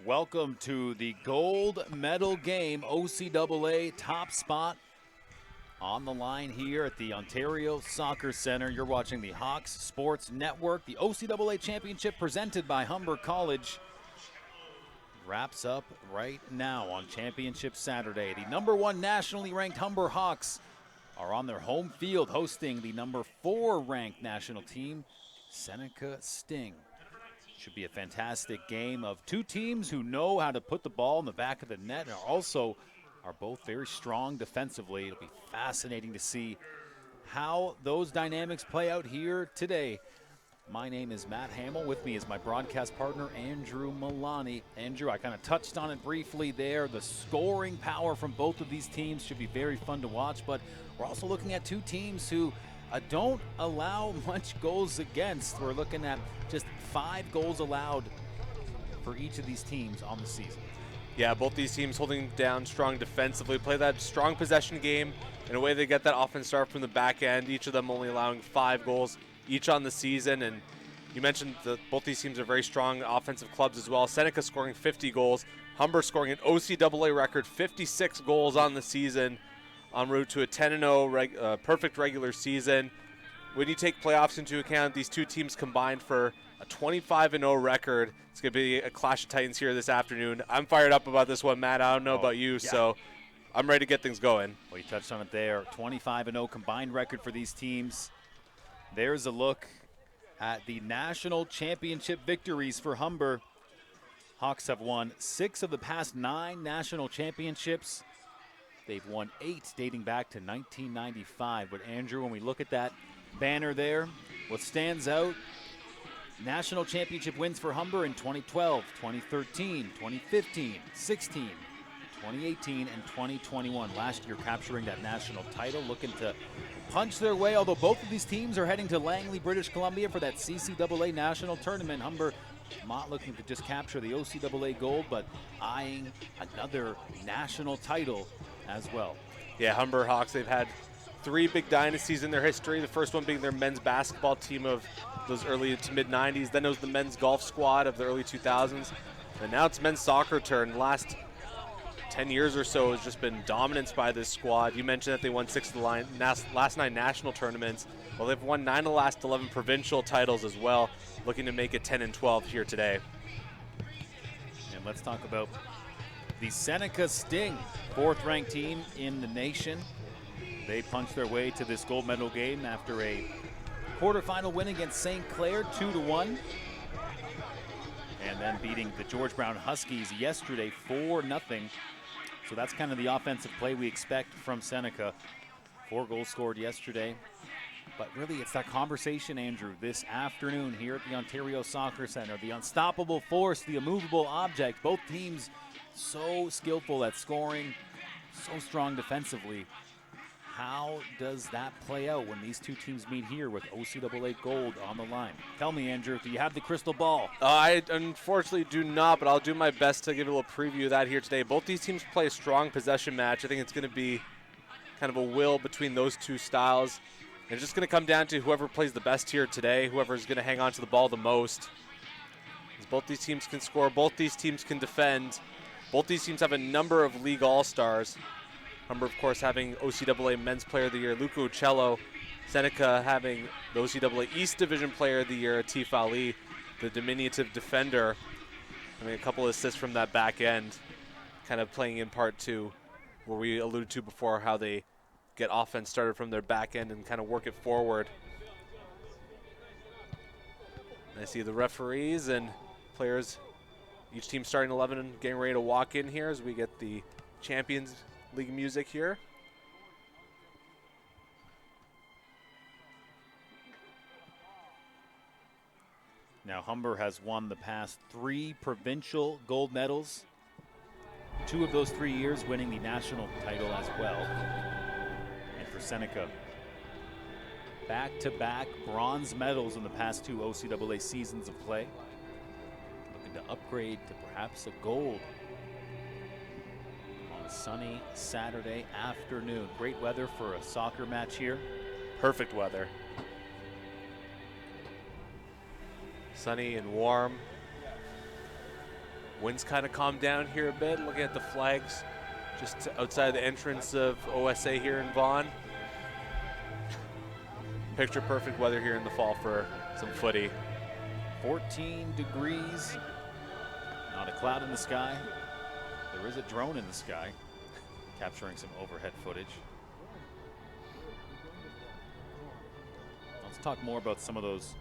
Welcome to the gold medal game. OCAA top spot on the line here at the Ontario Soccer Centre. You're watching the Hawks Sports Network. The OCAA Championship presented by Humber College wraps up right now on Championship Saturday. The number 1 nationally ranked Humber Hawks are on their home field hosting the number 4 ranked national team, Seneca Sting. Should be a fantastic game of two teams who know how to put the ball in the back of the net and also are both very strong defensively. It'll be fascinating to see how those dynamics play out here today. My name is Matt Hamill. With me is my broadcast partner, Andrew Milani. Andrew, I kind of touched on it briefly there. The scoring power from both of these teams should be very fun to watch, but we're also looking at two teams who don't allow much goals against. We're looking at just 5 goals allowed for each of these teams on the season. Yeah, both these teams holding down strong defensively, play that strong possession game. In a way, they get that offense start from the back end, each of them only allowing 5 goals each on the season. And you mentioned that both these teams are very strong offensive clubs as well. Seneca scoring 50 goals, Humber scoring an OCAA record 56 goals on the season, en route to a 10-0 perfect regular season. When you take playoffs into account, these two teams combined for a 25-0 record. It's going to be a clash of titans here this afternoon. I'm fired up about this one, Matt. I don't know about you, so I'm ready to get things going. Well, you touched on it there. 25-0 combined record for these teams. There's a look at the national championship victories for Humber. Hawks have won 6 of the past 9 national championships. They've won 8 dating back to 1995. But, Andrew, when we look at that banner there, what stands out, national championship wins for Humber in 2012, 2013, 2015, 16, 2018, and 2021. Last year capturing that national title, looking to punch their way, although both of these teams are heading to Langley, British Columbia for that CCAA national tournament. Humber not looking to just capture the OCAA gold, but eyeing another national title as well. Yeah, Humber Hawks, they've had 3 big dynasties in their history. The first one being their men's basketball team of those early to mid-90s. Then it was the men's golf squad of the early 2000s. And now it's men's soccer turn. The last 10 years or so has just been dominance by this squad. You mentioned that they won 6 of the last 9 national tournaments. Well, they've won 9 of the last 11 provincial titles as well, looking to make it 10-12 here today. And let's talk about the Seneca Sting, 4th-ranked team in the nation. They punched their way to this gold medal game after a quarterfinal win against St. Clair, 2-1. And then beating the George Brown Huskies yesterday, 4-0. So that's kind of the offensive play we expect from Seneca. 4 goals scored yesterday. But really, it's that conversation, Andrew, this afternoon here at the Ontario Soccer Centre. The unstoppable force, the immovable object. Both teams so skillful at scoring, so strong defensively. How does that play out when these two teams meet here with OCAA gold on the line? Tell me, Andrew, do you have the crystal ball? I unfortunately do not, but I'll do my best to give a little preview of that here today. Both these teams play a strong possession match. I think it's going to be kind of a will between those two styles. And it's just going to come down to whoever plays the best here today, whoever's going to hang on to the ball the most. As both these teams can score, both these teams can defend. Both these teams have a number of league all-stars. Humber, of course, having OCAA Men's Player of the Year, Luca Uccello. Seneca having the OCAA East Division Player of the Year, Atif Ali, the diminutive defender. I mean, a couple of assists from that back end, kind of playing in part to where we alluded to before, how they get offense started from their back end and kind of work it forward. And I see the referees and players, each team starting 11 and getting ready to walk in here as we get the Champions League music here. Now, Humber has won the past 3 provincial gold medals. 2 of those 3 years winning the national title as well. And for Seneca, back-to-back bronze medals in the past 2 OCAA seasons of play. Looking to upgrade to perhaps a gold on a sunny Saturday afternoon. Great weather for a soccer match here. Perfect weather. Sunny and warm. Wind's kind of calmed down here a bit. Looking at the flags just outside the entrance of OSA here in Vaughan. Picture perfect weather here in the fall for some footy. 14 degrees, not a cloud in the sky. There is a drone in the sky capturing some overhead footage. Let's talk more about some of those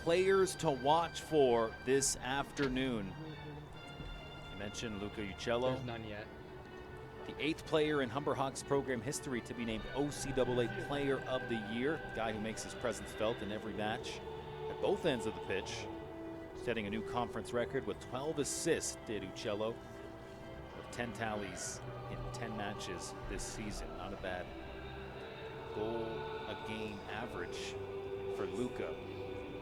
players to watch for this afternoon. You mentioned Luca Uccello. There's none yet. The 8th player in Humber Hawks program history to be named OCAA Player of the Year. The guy who makes his presence felt in every match at both ends of the pitch. Setting a new conference record with 12 assists, did Uccello, with 10 tallies in 10 matches this season. Not a bad goal a game average for Luca.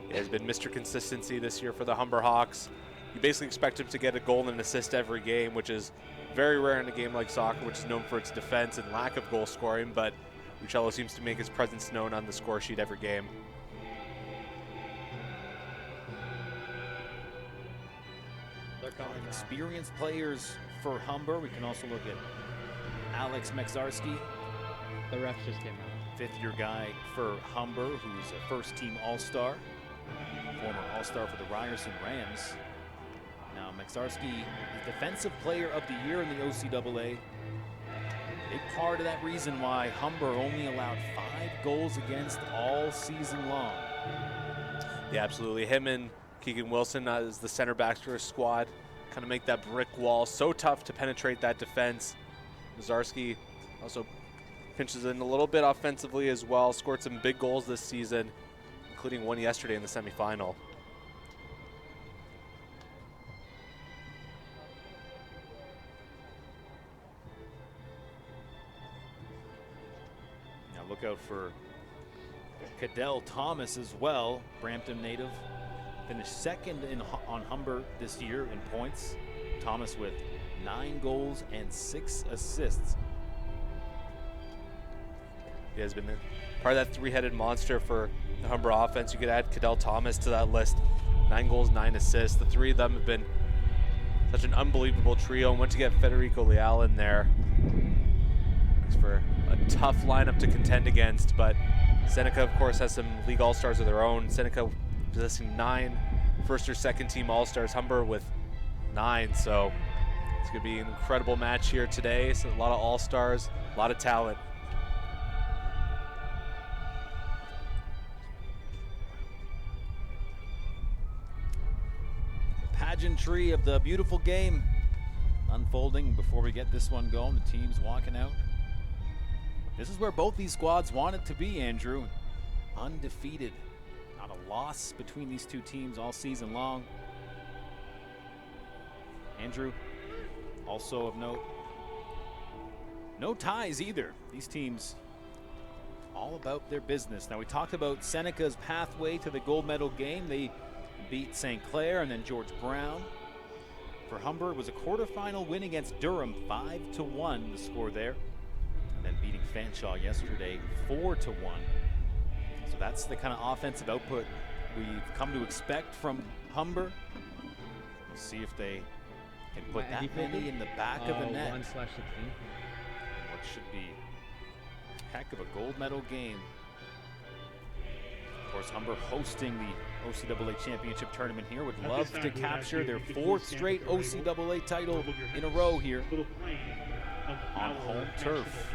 He has been Mr. Consistency this year for the Humber Hawks. You basically expect him to get a goal and an assist every game, which is very rare in a game like soccer, which is known for its defense and lack of goal scoring, but Uccello seems to make his presence known on the score sheet every game. They're coming now. Experienced players for Humber. We can also look at Alex Mexarski, The refs just came out. 5th-year guy for Humber, who's a first-team All-Star, former All-Star for the Ryerson Rams. Now Mexarski is Defensive Player of the Year in the OCAA. Big part of that reason why Humber only allowed 5 goals against all season long. Yeah, absolutely. Him and Keegan Wilson as the center backs for his squad kind of make that brick wall so tough to penetrate that defense. Mexarski also pinches in a little bit offensively as well, scored some big goals this season, including one yesterday in the semifinal. Now look out for Cadell Thomas as well, Brampton native. Finished 2nd on Humber this year in points. Thomas with 9 goals and 6 assists. He has been part of that 3-headed monster for the Humber offense. You could add Cadell Thomas to that list. 9 goals, 9 assists. The 3 of them have been such an unbelievable trio. And once you get Federico Leal in there, it's for a tough lineup to contend against. But Seneca, of course, has some league all-stars of their own. Seneca possessing 9 first or second team all-stars. Humber with 9. So it's going to be an incredible match here today. So a lot of all-stars, a lot of talent. Pageantry of the beautiful game unfolding before we get this one going. The team's walking out. This is where both these squads want it to be, Andrew. Undefeated. Not a loss between these two teams all season long. Andrew, also of note, no ties either. These teams all about their business. Now we talked about Seneca's pathway to the gold medal game. They beat St. Clair and then George Brown. For Humber, it was a quarterfinal win against Durham, 5-1 the score there. And then beating Fanshawe yesterday, 4-1. So that's the kind of offensive output we've come to expect from Humber. We'll see if they can put that many in the back of the net. 1/16. What should be a heck of a gold medal game. Of course, Humber hosting the OCAA Championship Tournament here. Would love to capture their 4th straight OCAA title in a row here on home turf.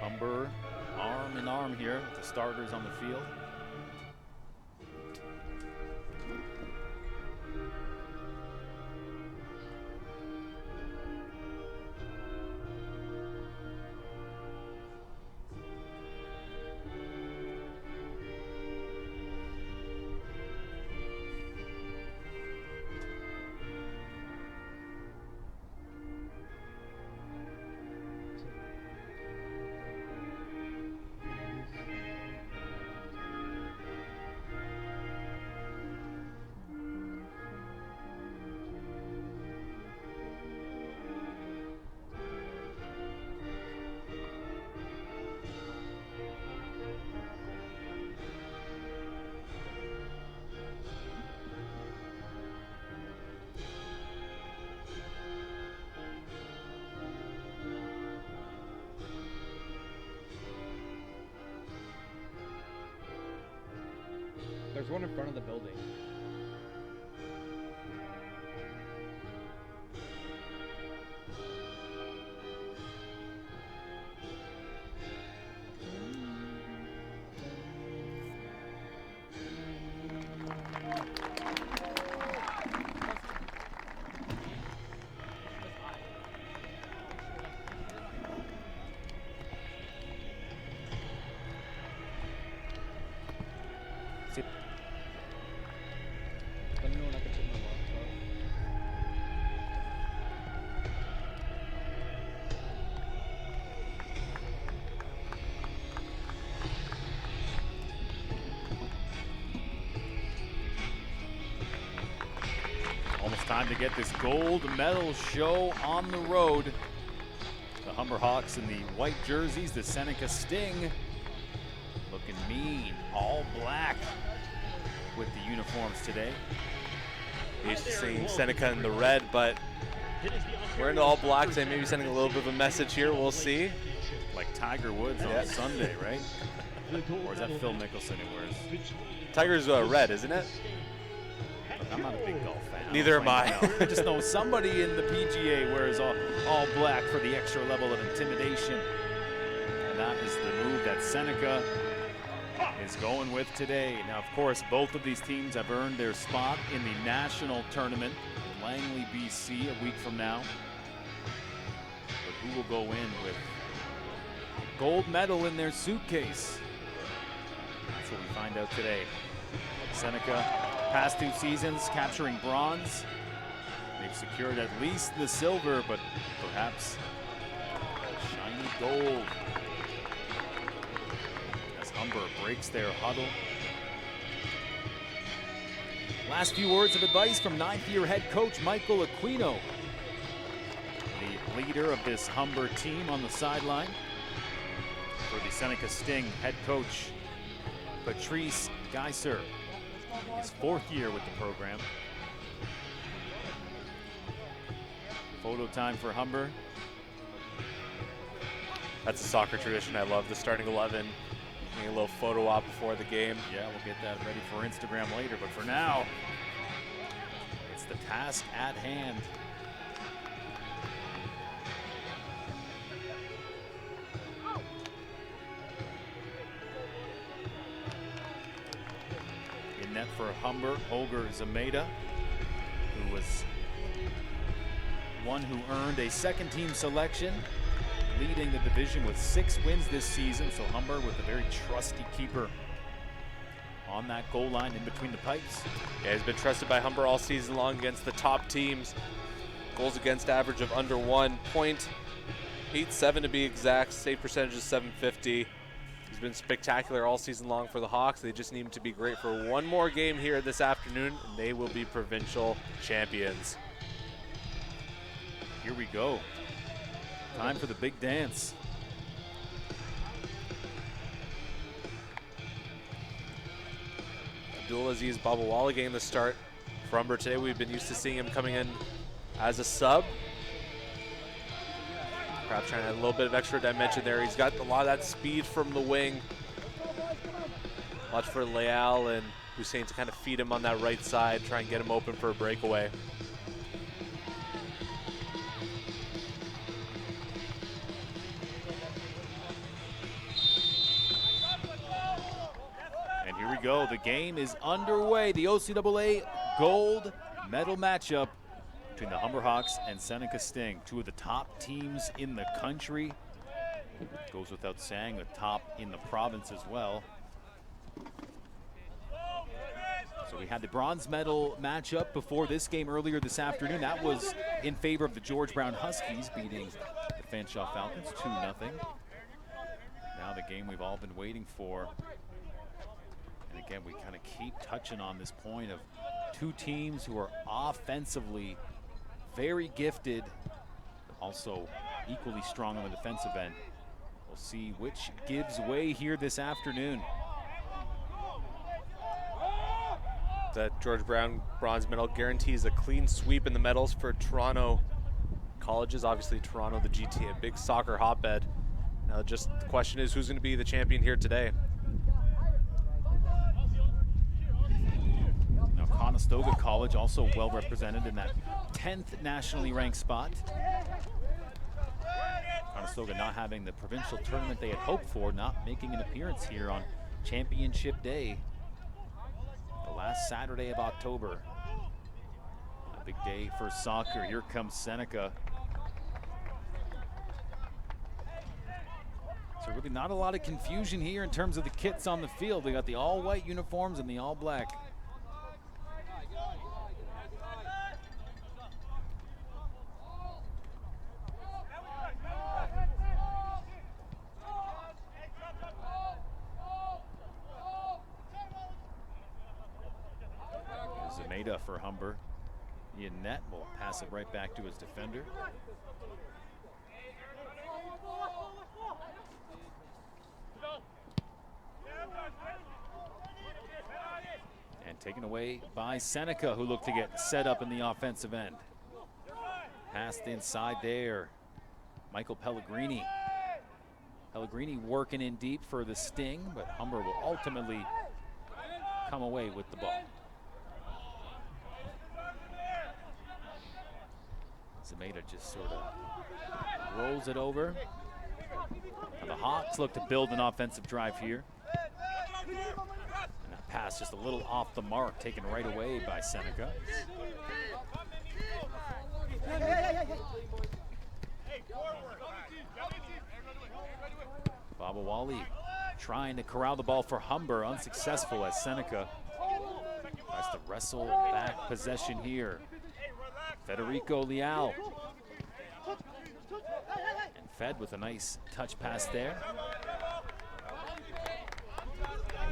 Humber arm in arm here with the starters on the field. There's one in front of the building. Almost time to get this gold medal show on the road. The Humber Hawks in the white jerseys, the Seneca Sting looking mean, all black with the uniforms today. Used to seeing Seneca in the red, but we're into all black, so maybe sending a little bit of a message here. We'll see. Like Tiger Woods on Sunday, right? Or is that Phil Mickelson who wears? Tiger's red, isn't it? Look, I'm not a big golf fan. Neither am I. I just know somebody in the PGA wears all black for the extra level of intimidation. And that is the move that Seneca is going with today. Now, of course, both of these teams have earned their spot in the national tournament in Langley, BC, a week from now. But who will go in with gold medal in their suitcase? That's what we find out today. Seneca, past 2 seasons, capturing bronze. They've secured at least the silver, but perhaps shiny gold. As Humber breaks their huddle. Last few words of advice from 9th-year head coach Michael Aquino, the leader of this Humber team on the sideline. For the Seneca Sting, head coach Patrice Geiser, his 4th year with the program. Photo time for Humber. That's a soccer tradition I love, the starting 11. A little photo op before the game. Yeah, we'll get that ready for Instagram later, but for now, it's the task at hand. In net for Humber, Holger Zameda, who was one who earned a second-team selection, leading the division with 6 wins this season. So Humber with a very trusty keeper on that goal line in between the pipes. Yeah, he's been trusted by Humber all season long against the top teams. Goals against average of under 1.87 to be exact. Save percentage is .750. He's been spectacular all season long for the Hawks. They just need him to be great for one more game here this afternoon, and they will be provincial champions. Here we go. Time for the big dance. Abdulaziz Babawala getting the start for Humber today. We've been used to seeing him coming in as a sub. Perhaps trying to add a little bit of extra dimension there. He's got a lot of that speed from the wing. Watch for Leal and Hussein to kind of feed him on that right side, try and get him open for a breakaway. Here we go. The game is underway. The OCAA gold medal matchup between the Humber Hawks and Seneca Sting, 2 of the top teams in the country. Goes without saying, the top in the province as well. So we had the bronze medal matchup before this game earlier this afternoon. That was in favor of the George Brown Huskies, beating the Fanshawe Falcons 2-0. Now the game we've all been waiting for. And again, we kind of keep touching on this point of 2 teams who are offensively very gifted, also equally strong on the defensive end. We'll see which gives way here this afternoon. That George Brown bronze medal guarantees a clean sweep in the medals for Toronto colleges. Obviously, Toronto, the GTA, a big soccer hotbed. Now, just the question is, who's going to be the champion here today? Humber College also well represented in that 10th nationally ranked spot. Conestoga not having the provincial tournament they had hoped for, not making an appearance here on Championship Day, the last Saturday of October. A big day for soccer. Here comes Seneca. So really not a lot of confusion here in terms of the kits on the field. They got the all-white uniforms and the all-black. Zemeda for Humber. Ian Net will pass it right back to his defender. And taken away by Seneca, who looked to get set up in the offensive end. Passed inside there. Michael Pellegrini. Pellegrini working in deep for the sting, but Humber will ultimately come away with the ball. Zemeda just sort of rolls it over. And the Hawks look to build an offensive drive here. And that pass just a little off the mark, taken right away by Seneca. Babawali trying to corral the ball for Humber, unsuccessful as Seneca tries to wrestle back possession here. Federico Leal. And Fed with a nice touch pass there.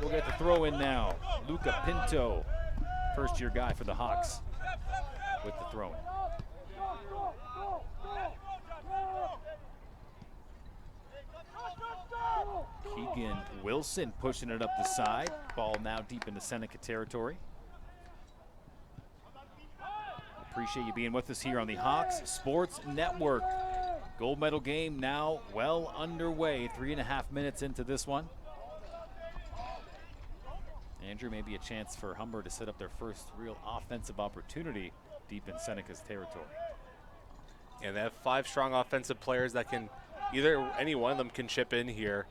We'll get the throw in now. Luca Pinto, first-year guy for the Hawks, with the throw in. Keegan Wilson pushing it up the side. Ball now deep into Seneca territory. Appreciate you being with us here on the Hawks Sports Network. Gold medal game now well underway. 3.5 minutes into this one. Andrew, maybe a chance for Humber to set up their first real offensive opportunity deep in Seneca's territory. And they have 5 strong offensive players that can, either any one of them can chip in here.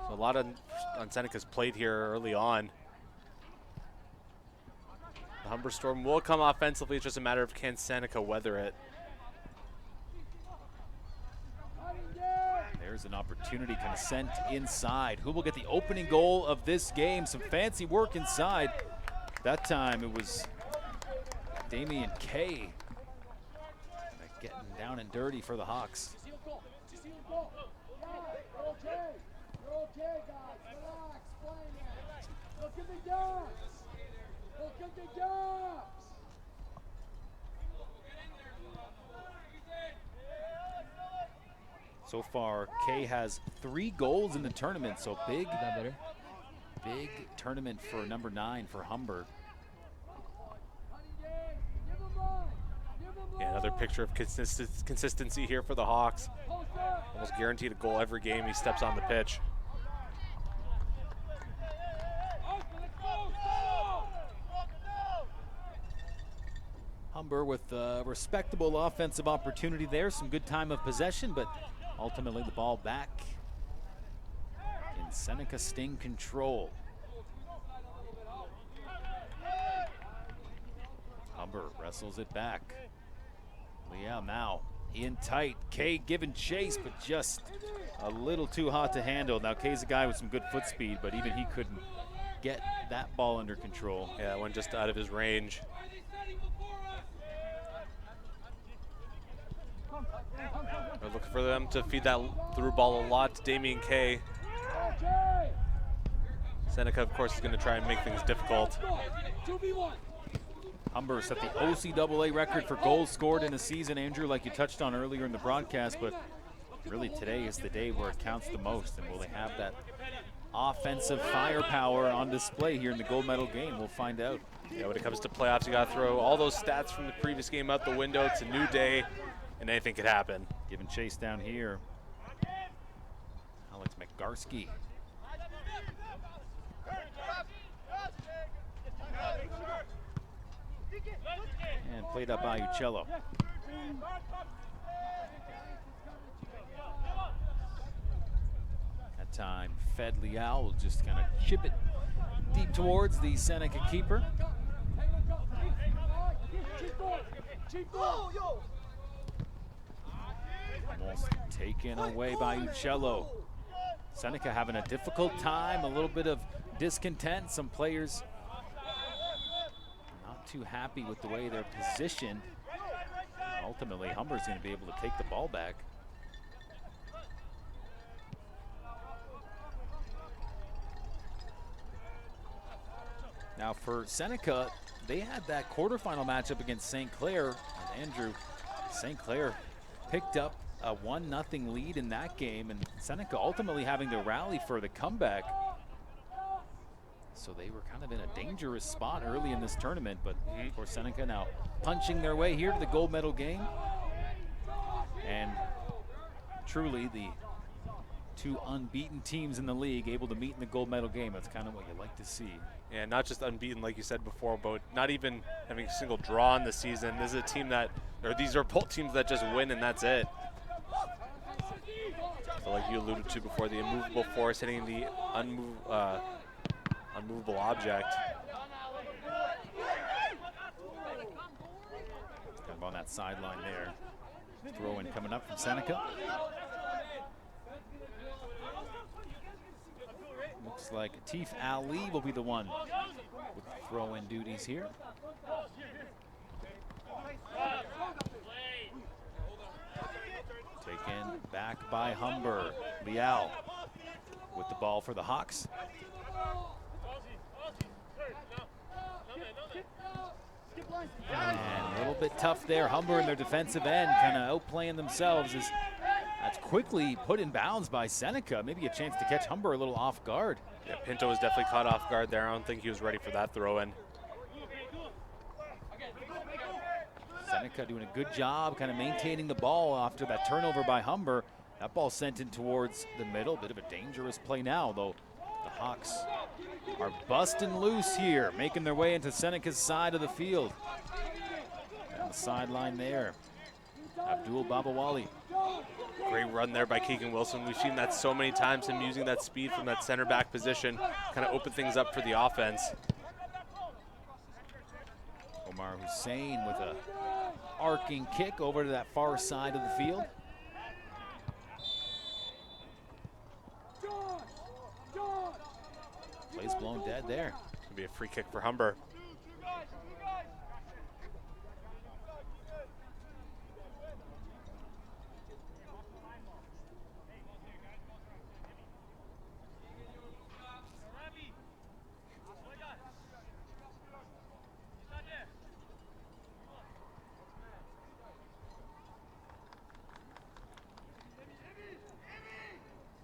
So a lot on Seneca's plate here early on. The Humber Storm will come offensively. It's just a matter of can Seneca weather it. There's an opportunity kind of sent inside. Who will get the opening goal of this game? Some fancy work inside. That time it was Damian Kay getting down and dirty for the Hawks. So far, Kay has 3 goals in the tournament, so big, big tournament for number 9 for Humber. Yeah, another picture of consistency here for the Hawks. Almost guaranteed a goal every game he steps on the pitch. Humber with a respectable offensive opportunity there. Some good time of possession, but ultimately the ball back in Seneca Sting control. Humber wrestles it back. Leal now in tight. Kay giving chase, but just a little too hot to handle. Now Kay's a guy with some good foot speed, but even he couldn't get that ball under control. Yeah, it went just out of his range. We're looking for them to feed that through ball a lot to Damian Kay. Seneca, of course, is going to try and make things difficult. Humber set the OCAA record for goals scored in a season, Andrew, like you touched on earlier in the broadcast, but really today is the day where it counts the most, and will they have that offensive firepower on display here in the gold medal game? We'll find out. Yeah, when it comes to playoffs, you got to throw all those stats from the previous game out the window. It's a new day, and anything could happen. Giving chase down here. Alex McGarsky. And played up by Uccello. That time, Fed Leal will just kind of chip it deep towards the Seneca keeper. Almost taken away by Uccello. Seneca having a difficult time, a little bit of discontent. Some players not too happy with the way they're positioned. Ultimately, Humber's going to be able to take the ball back. Now for Seneca, they had that quarterfinal matchup against St. Clair. And Andrew, St. Clair picked up a 1-0 lead in that game, and Seneca ultimately having to rally for the comeback. So they were kind of in a dangerous spot early in this tournament, but of course Seneca now punching their way here to the gold medal game. And truly the two unbeaten teams in the league able to meet in the gold medal game. That's kind of what you like to see. Yeah, not just unbeaten like you said before, but not even having a single draw in the season. This is a team that, or these are both teams that just win and that's it. So like you alluded to before, the immovable force hitting the unmovable object. Kind of on that sideline there. Throw in coming up from Seneca. Looks like Atif Ali will be the one with the throw-in duties here. Taken back by Humber. Leal with the ball for the Hawks. And a little bit tough there. Humber in their defensive end kind of outplaying themselves as that's quickly put in bounds by Seneca. Maybe a chance to catch Humber a little off guard. Yeah, Pinto was definitely caught off guard there. I don't think he was ready for that throw in. Seneca doing a good job kind of maintaining the ball after that turnover by Humber. That ball sent in towards the middle. Bit of a dangerous play now, though. The Hawks are busting loose here, making their way into Seneca's side of the field. Down the sideline there, Abdul Babawali. Great run there by Keegan Wilson. We've seen that so many times, him using that speed from that center back position, kind of open things up for the offense. Omar Hussein with a arcing kick over to that far side of the field. Play's blown dead there. It'll be a free kick for Humber.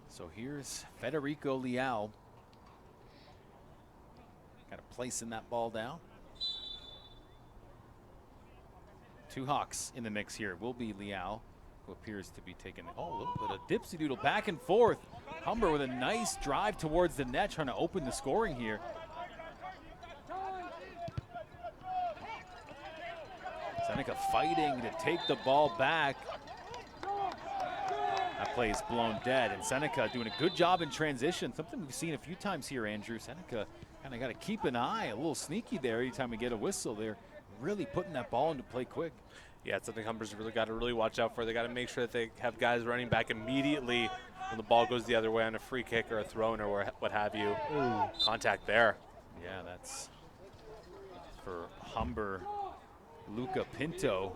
So here's Federico Leal. Kind of placing that ball down. Two Hawks in the mix here. Will be Leal, who appears to be taking a little bit of dipsy doodle back and forth. Humber with a nice drive towards the net, trying to open the scoring here. Seneca fighting to take the ball back. That play is blown dead, and Seneca doing a good job in transition. Something we've seen a few times here, Andrew. Seneca kind of got to keep an eye, a little sneaky there anytime we get a whistle. They're really putting that ball into play quick. Yeah, it's something Humber's really got to watch out for. They got to make sure that they have guys running back immediately when the ball goes the other way on a free kick or a throw-in or what have you. Ooh. Contact there. Yeah, that's for Humber. Luca Pinto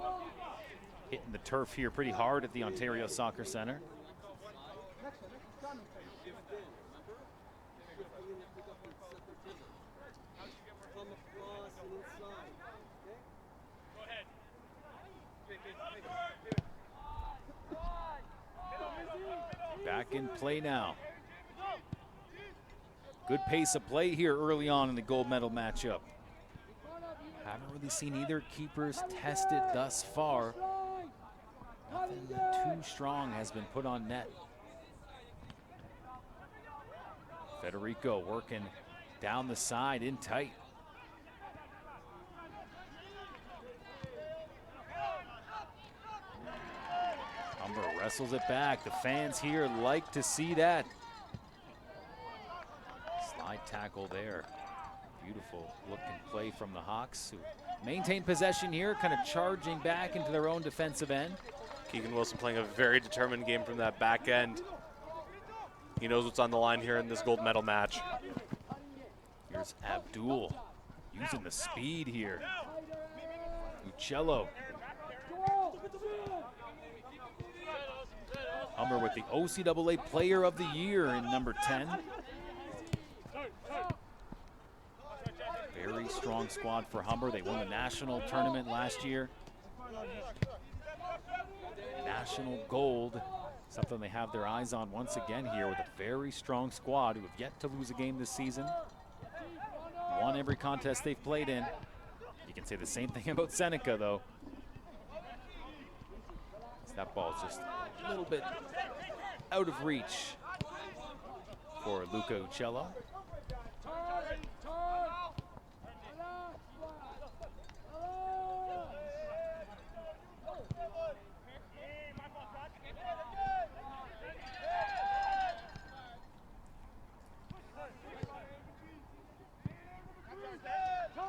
hitting the turf here pretty hard at the Ontario Soccer Center. Back in play now. Good pace of play here early on in the gold medal matchup. Haven't really seen either keepers tested thus far. Nothing too strong has been put on net. Federico working down the side in tight. Wrestles it back. The fans here like to see that. Slide tackle there. Beautiful look and play from the Hawks, who maintain possession here, kind of charging back into their own defensive end. Keegan Wilson playing a very determined game from that back end. He knows what's on the line here in this gold medal match. Here's Abdul using the speed here. Uccello. Humber with the OCAA Player of the Year in number 10. Very strong squad for Humber. They won the national tournament last year. National gold, something they have their eyes on once again here with a very strong squad who have yet to lose a game this season. Won every contest they've played in. You can say the same thing about Seneca, though. That ball's just a little bit out of reach for Luca Uccello.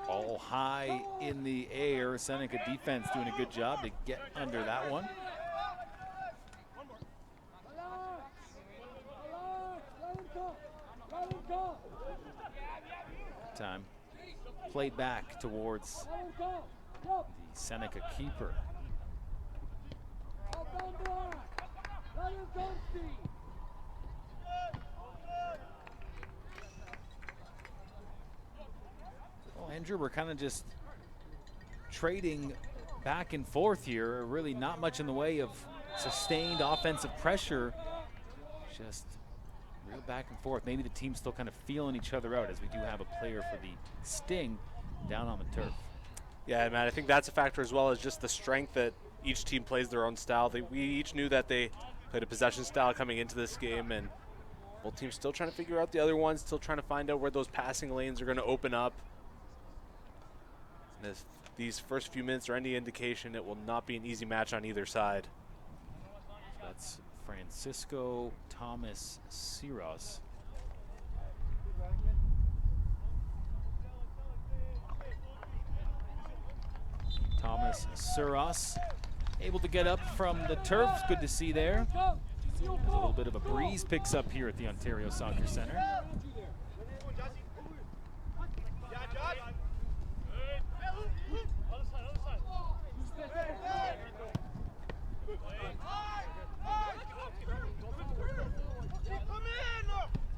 All high in the air. Seneca defense doing a good job to get under that one. Time played back towards the Seneca keeper. Well, Andrew, we're kind of just trading back and forth here. Really not much in the way of sustained offensive pressure. Just real back and forth. Maybe the team's still kind of feeling each other out, as we do have a player for the Sting down on the turf. Yeah, Matt, I think that's a factor as well as just the strength that each team plays their own style. We each knew that they played a possession style coming into this game, and both teams still trying to figure out the other ones, still trying to find out where those passing lanes are going to open up. And if these first few minutes are any indication, it will not be an easy match on either side. So that's Francisco Thomas Siros. Thomas Siros able to get up from the turf. Good to see there. There's a little bit of a breeze picks up here at the Ontario Soccer Center.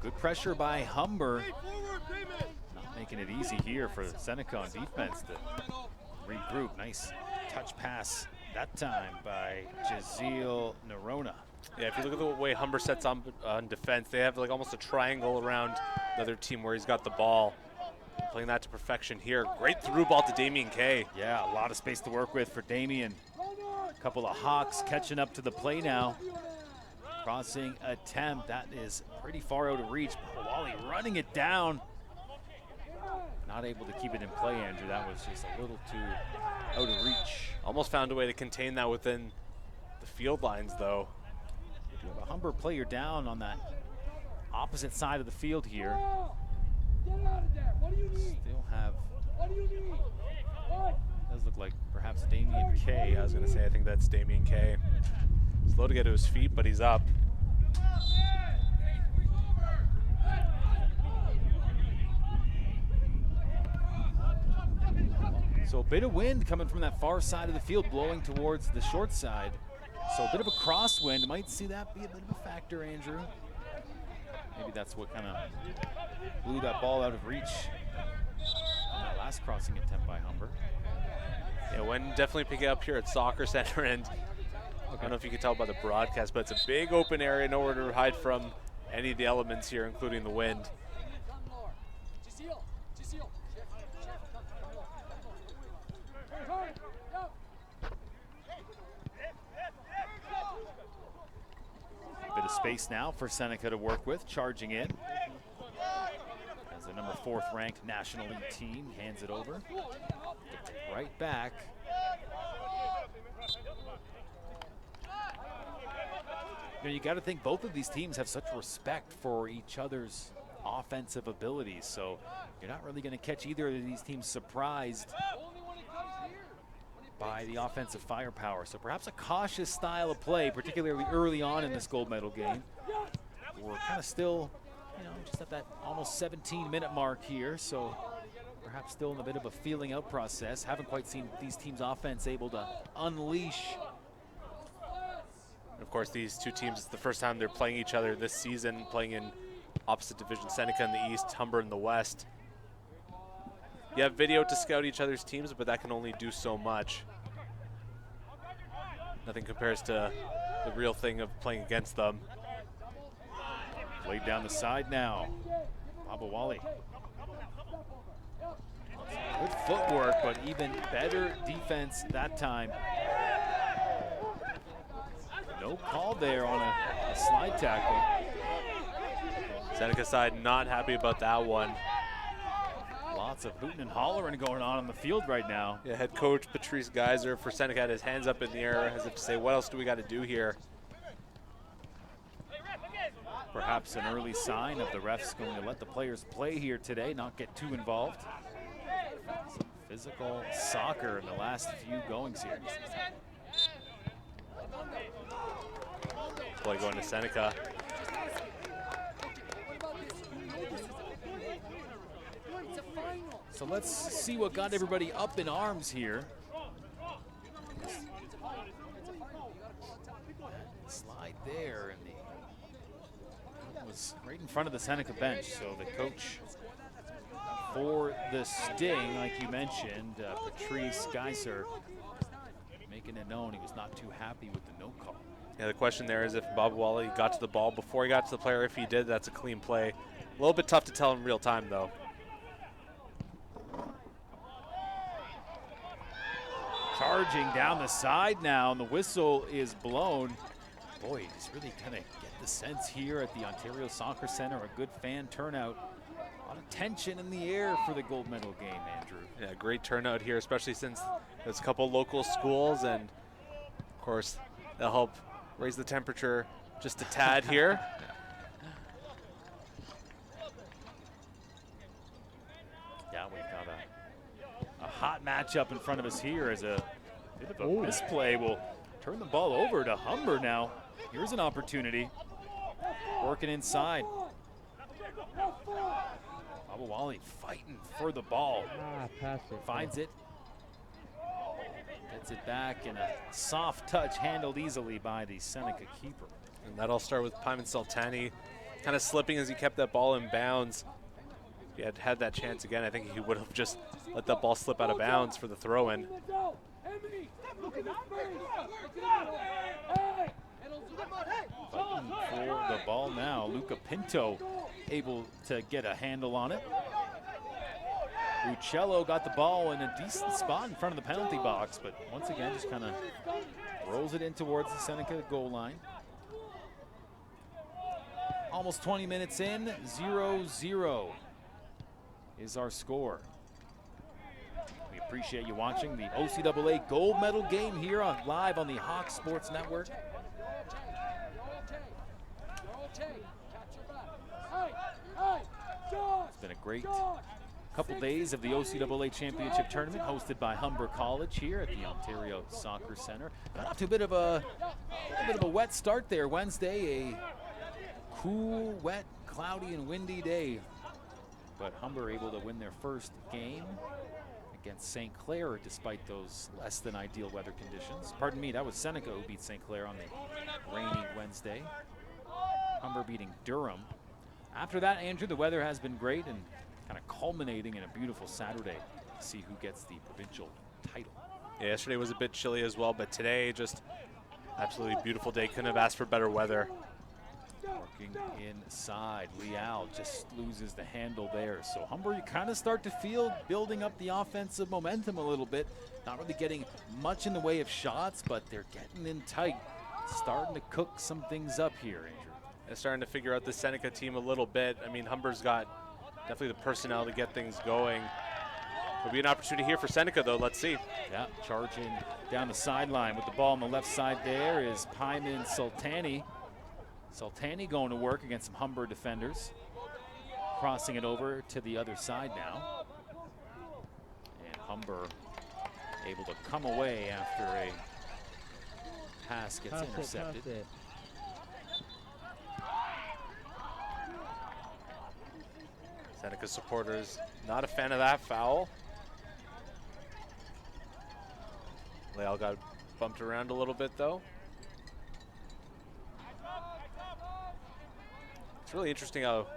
Good pressure by Humber. Not making it easy here for Seneca on defense to regroup. Nice touch pass that time by Jaziel Nerona. Yeah, if you look at the way Humber sets on defense, they have like almost a triangle around the other team where he's got the ball. Playing that to perfection here. Great through ball to Damien Kay. Yeah, a lot of space to work with for Damien. A couple of Hawks catching up to the play now. Crossing attempt, that is pretty far out of reach. Wally running it down. Not able to keep it in play, Andrew. That was just a little too out of reach. Almost found a way to contain that within the field lines, though. We do have a Humber player down on that opposite side of the field here. Still have, does look like perhaps Damien Kay. I was going to say, I think that's Damien Kay. Slow to get to his feet, but he's up. So a bit of wind coming from that far side of the field, blowing towards the short side. So a bit of a crosswind. Might see that be a bit of a factor, Andrew. Maybe that's what kind of blew that ball out of reach on that last crossing attempt by Humber. Yeah, wind definitely picking up here at Soccer Center, and I don't know if you can tell by the broadcast, but it's a big open area, nowhere to hide from any of the elements here, including the wind. Bit of space now for Seneca to work with, charging in. As the number 4th ranked National League team hands it over. Gets it right back. You got to think both of these teams have such respect for each other's offensive abilities, so you're not really going to catch either of these teams surprised by the offensive firepower. So perhaps a cautious style of play, particularly early on in this gold medal game. We're kind of still, just at that almost 17-minute mark here, so perhaps still in a bit of a feeling out process. Haven't quite seen these teams' offense able to unleash. Of course, these two teams, it's the first time they're playing each other this season, playing in opposite division, Seneca in the east, Humber in the west. You have video to scout each other's teams, but that can only do so much. Nothing compares to the real thing of playing against them. Played down the side now. Babawali. Good footwork, but even better defense that time. No call there on a slide tackle. Seneca side not happy about that one. Lots of hooting and hollering going on the field right now. Yeah, head coach Patrice Geiser for Seneca had his hands up in the air as if to say, what else do we got to do here? Perhaps an early sign of the refs going to let the players play here today, not get too involved. Some physical soccer in the last few goings here. Play going to Seneca. So let's see what got everybody up in arms here. Slide there, and it was right in front of the Seneca bench. So the coach for the Sting, like you mentioned, Patrice Geiser, making it known he was not too happy with the no call. Yeah, the question there is if Babawali got to the ball before he got to the player. If he did, that's a clean play. A little bit tough to tell in real time, though. Charging down the side now, and the whistle is blown. Boy, you just really kind of get the sense here at the Ontario Soccer Centre, a good fan turnout. A lot of tension in the air for the gold medal game, Andrew. Yeah, great turnout here, especially since there's a couple local schools, and of course, they'll help raise the temperature just a tad here. Yeah, we've got a hot matchup in front of us here as a bit of a misplay will turn the ball over to Humber now. Here's an opportunity. Working inside. Babawali fighting for the ball. Pass it. Finds it. Gets it back, and a soft touch handled easily by the Seneca keeper. And that'll start with Pyman Sultani kind of slipping as he kept that ball in bounds. If he had had that chance again, I think he would have just let that ball slip out of bounds for the throw-in. Fighting for the ball now. Luca Pinto able to get a handle on it. Uccello got the ball in a decent spot in front of the penalty box, but once again just kind of rolls it in towards the Seneca goal line. Almost 20 minutes in, 0-0 is our score. We appreciate you watching the OCAA gold medal game here live on the Hawks Sports Network. It's been a great couple days of the OCAA Championship Tournament hosted by Humber College here at the Ontario Soccer Centre. Got off to a bit of a wet start there Wednesday, a cool, wet, cloudy, and windy day. But Humber able to win their first game against St. Clair despite those less than ideal weather conditions. Pardon me, that was Seneca who beat St. Clair on the rainy Wednesday. Humber beating Durham. After that, Andrew, the weather has been great and kind of culminating in a beautiful Saturday to see who gets the provincial title. Yeah, yesterday was a bit chilly as well, but today just absolutely beautiful day. Couldn't have asked for better weather. Working inside, Leal just loses the handle there. So Humber, you kind of start to feel building up the offensive momentum a little bit. Not really getting much in the way of shots, but they're getting in tight. Starting to cook some things up here, Andrew. They're starting to figure out the Seneca team a little bit. I mean, Humber's got definitely the personnel to get things going. There'll be an opportunity here for Seneca, though. Let's see. Yeah, charging down the sideline with the ball on the left side there is Pyman Sultani. Sultani going to work against some Humber defenders. Crossing it over to the other side now. And Humber able to come away after a pass gets intercepted. Seneca supporters not a fan of that foul. Leal got bumped around a little bit though. It's really interesting how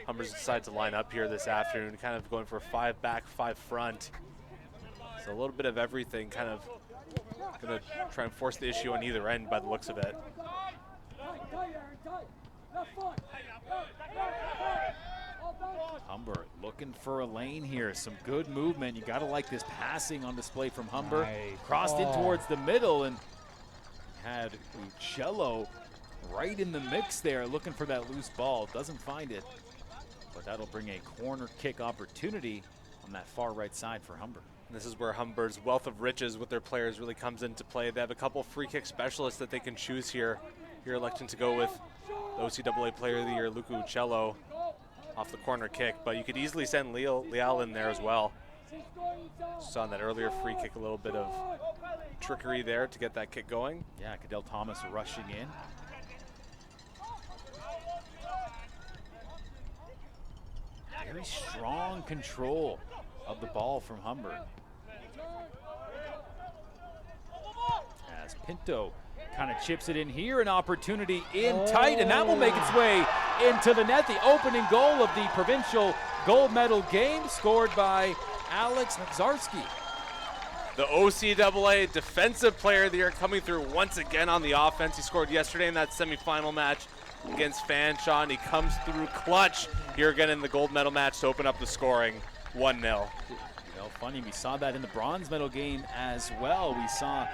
Humbers decide to line up here this afternoon, kind of going for a 5 back, 5 front. So a little bit of everything, kind of going to try and force the issue on either end by the looks of it. Humber looking for a lane here. Some good movement. You got to like this passing on display from Humber. Nice. Crossed in towards the middle and had Uccello right in the mix there, looking for that loose ball. Doesn't find it, but that'll bring a corner kick opportunity on that far right side for Humber. And this is where Humber's wealth of riches with their players really comes into play. They have a couple free kick specialists that they can choose here. You're electing to go with the OCAA Player of the Year, Luca Uccello, off the corner kick, but you could easily send Leal in there as well. Saw in that earlier free kick a little bit of trickery there to get that kick going. Yeah, Cadell Thomas rushing in. Very strong control of the ball from Humber. As Pinto kind of chips it in here, an opportunity in tight, and that will make its way into the net. The opening goal of the provincial gold medal game, scored by Alex Mzarski. The OCAA Defensive Player of the Year coming through once again on the offense. He scored yesterday in that semifinal match against Fanshawe, and he comes through clutch here again in the gold medal match to open up the scoring 1-0. You know, funny, we saw that in the bronze medal game as well. We saw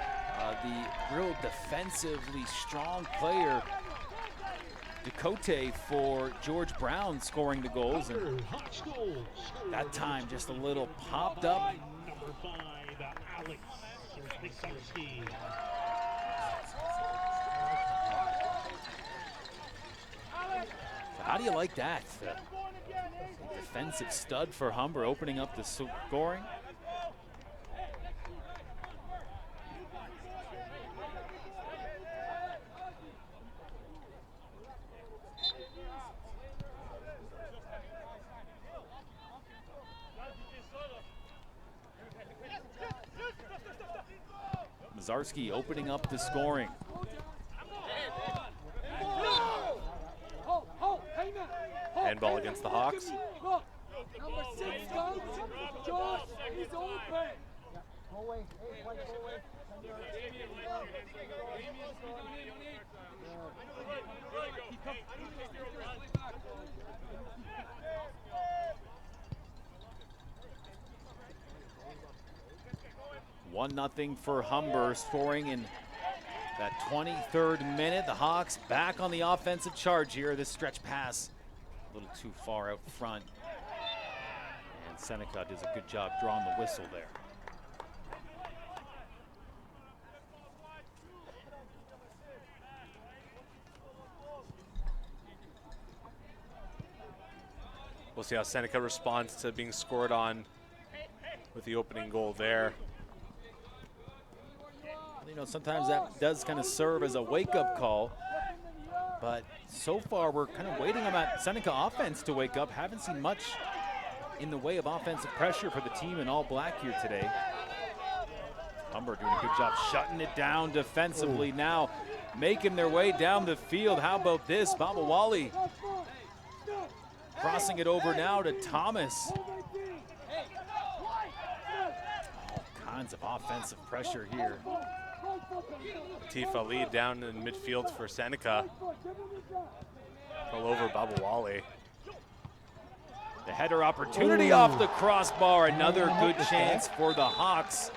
the real defensively strong player, Ducote, for George Brown, scoring the goals. And that time just a little popped up. Number 5, Alex Mzarski. How do you like that? The defensive stud for Humber opening up the scoring. Mzarski opening up the scoring. Handball against the Hawks. Number 6 goes. Josh is open. Go away. Hey, go away. One nothing for Humber, scoring in that 23rd minute. The Hawks back on the offensive charge here. This stretch pass a little too far out front. And Seneca does a good job drawing the whistle there. We'll see how Seneca responds to being scored on with the opening goal there. You know, sometimes that does kind of serve as a wake-up call, but so far we're kind of waiting on that Seneca offense to wake up. Haven't seen much in the way of offensive pressure for the team in all black here today. Humber doing a good job shutting it down defensively now, making their way down the field. How about this? Baba Wally crossing it over now to Thomas. All kinds of offensive pressure here. Latif Ali down in midfield for Seneca. All over Baba Wally. The header opportunity off the crossbar. Another good chance for the Hawks.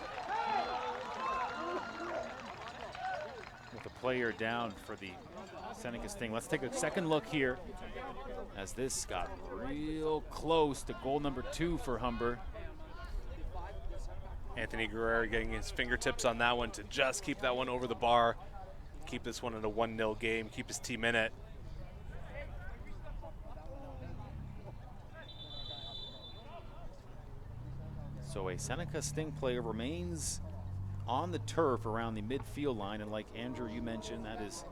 With a player down for the Seneca Sting. Let's take a second look here as this got real close to goal number 2 for Humber. Anthony Guerrero getting his fingertips on that one to just keep that one over the bar. Keep this one in a 1-0 game, keep his team in it. So a Seneca Sting player remains on the turf around the midfield line, and like Andrew, you mentioned, that is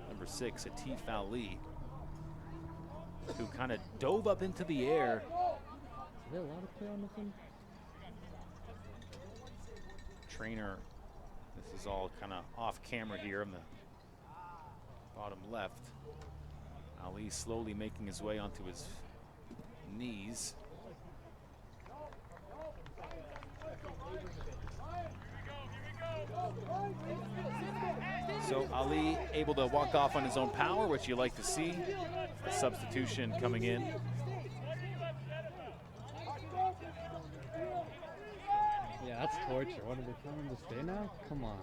number 6, Atif Ali, who kind of dove up into the air. Is there a lot of play on this one? Trainer, this is all kind of off camera here on the bottom left. Ali slowly making his way onto his knees. So Ali able to walk off on his own power, which you like to see. A substitution coming in. Yeah, that's torture. What, are they telling him to stay now? Come on.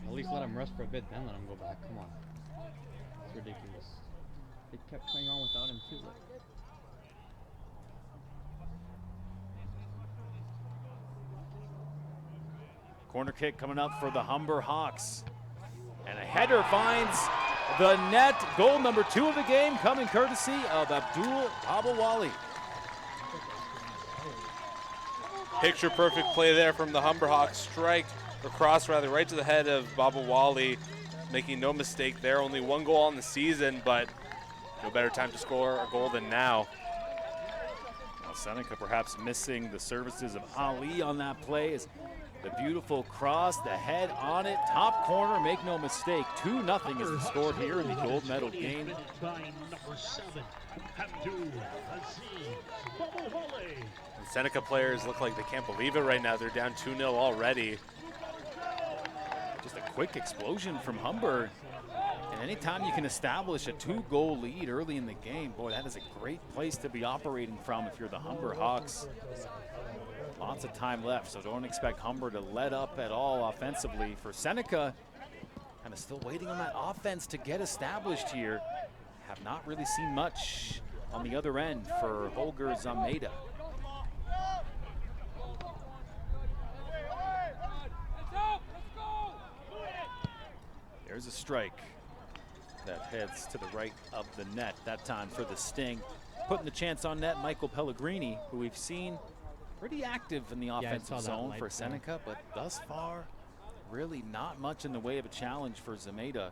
At least let him rest for a bit, then let him go back. Come on. It's ridiculous. They kept playing on without him too. Corner kick coming up for the Humber Hawks. And a header finds the net. Goal number 2 of the game coming courtesy of Abdul Babawali. Picture perfect play there from the Humber Hawks. Strike, or cross rather, right to the head of Babawali. Making no mistake there. Only 1 goal on the season, but no better time to score a goal than now. Well, Seneca perhaps missing the services of Ali on that play. Is the beautiful cross, the head on it, top corner, make no mistake. 2-0 is the score here in the gold medal game. And Seneca players look like they can't believe it right now. They're down 2-0 already. Just a quick explosion from Humber. And anytime you can establish a 2-goal lead early in the game, boy, that is a great place to be operating from if you're the Humber Hawks. Lots of time left, so don't expect Humber to let up at all offensively. For Seneca, kind of still waiting on that offense to get established here. Have not really seen much on the other end for Holger Zameda. There's a strike that heads to the right of the net, that time for the Sting. Putting the chance on net, Michael Pellegrini, who we've seen pretty active in the offensive zone for Seneca, but thus far, really not much in the way of a challenge for Zameda,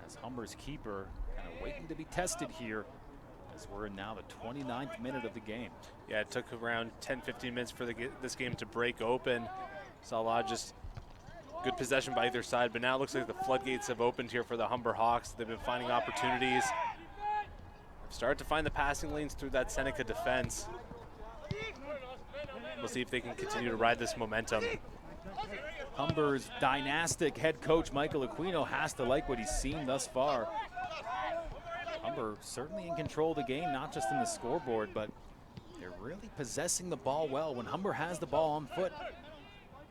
as Humber's keeper kind of waiting to be tested here, as we're in now the 29th minute of the game. Yeah, it took around 10-15 minutes for this game to break open. Saw a lot of just good possession by either side, but now it looks like the floodgates have opened here for the Humber Hawks. They've been finding opportunities. They've started to find the passing lanes through that Seneca defense. We'll see if they can continue to ride this momentum. Humber's dynastic head coach, Michael Aquino, has to like what he's seen thus far. Humber certainly in control of the game, not just in the scoreboard, but they're really possessing the ball well. When Humber has the ball on foot,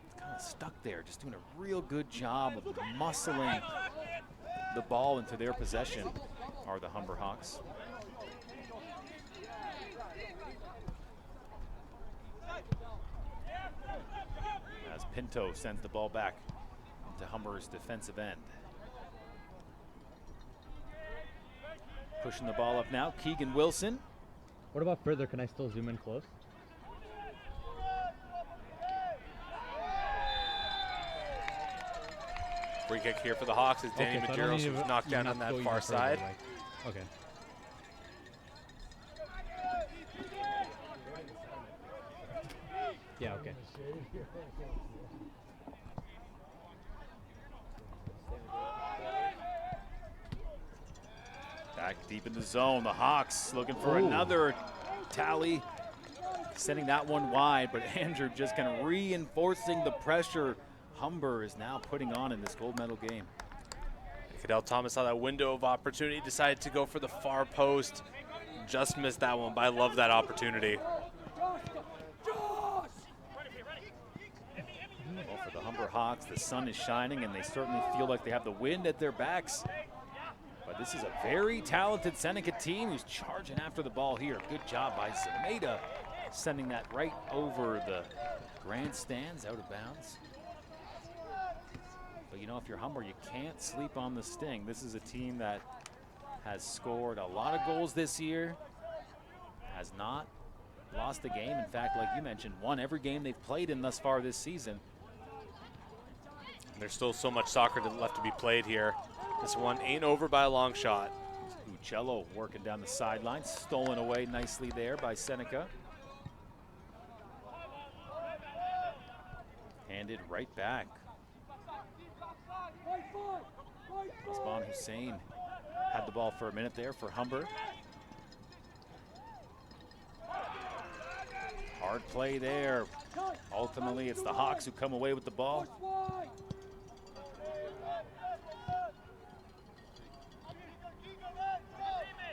it's kind of stuck there, just doing a real good job of muscling the ball into their possession, are the Humber Hawks. Pinto sends the ball back to Humber's defensive end. Pushing the ball up now, Keegan Wilson. What about further? Can I still zoom in close? Free kick here for the Hawks as Danny Maderos was knocked down on that far side. Okay. Yeah, okay. Back deep in the zone, the Hawks looking for another tally, sending that one wide, but Andrew just kind of reinforcing the pressure Humber is now putting on in this gold medal game. Cadell Thomas saw that window of opportunity, decided to go for the far post. Just missed that one, but I love that opportunity. Well, for the Humber Hawks, the sun is shining, and they certainly feel like they have the wind at their backs. But this is a very talented Seneca team who's charging after the ball here. Good job by Zameda, sending that right over the grandstands, out of bounds. But you know, if you're Humber, you can't sleep on the Sting. This is a team that has scored a lot of goals this year, has not lost a game. In fact, like you mentioned, won every game they've played in thus far this season. There's still so much soccer left to be played here. This one ain't over by a long shot. Uccello working down the sideline, stolen away nicely there by Seneca. Handed right back. Osman Hussein had the ball for a minute there for Humber. Hard play there. Ultimately, it's the Hawks who come away with the ball.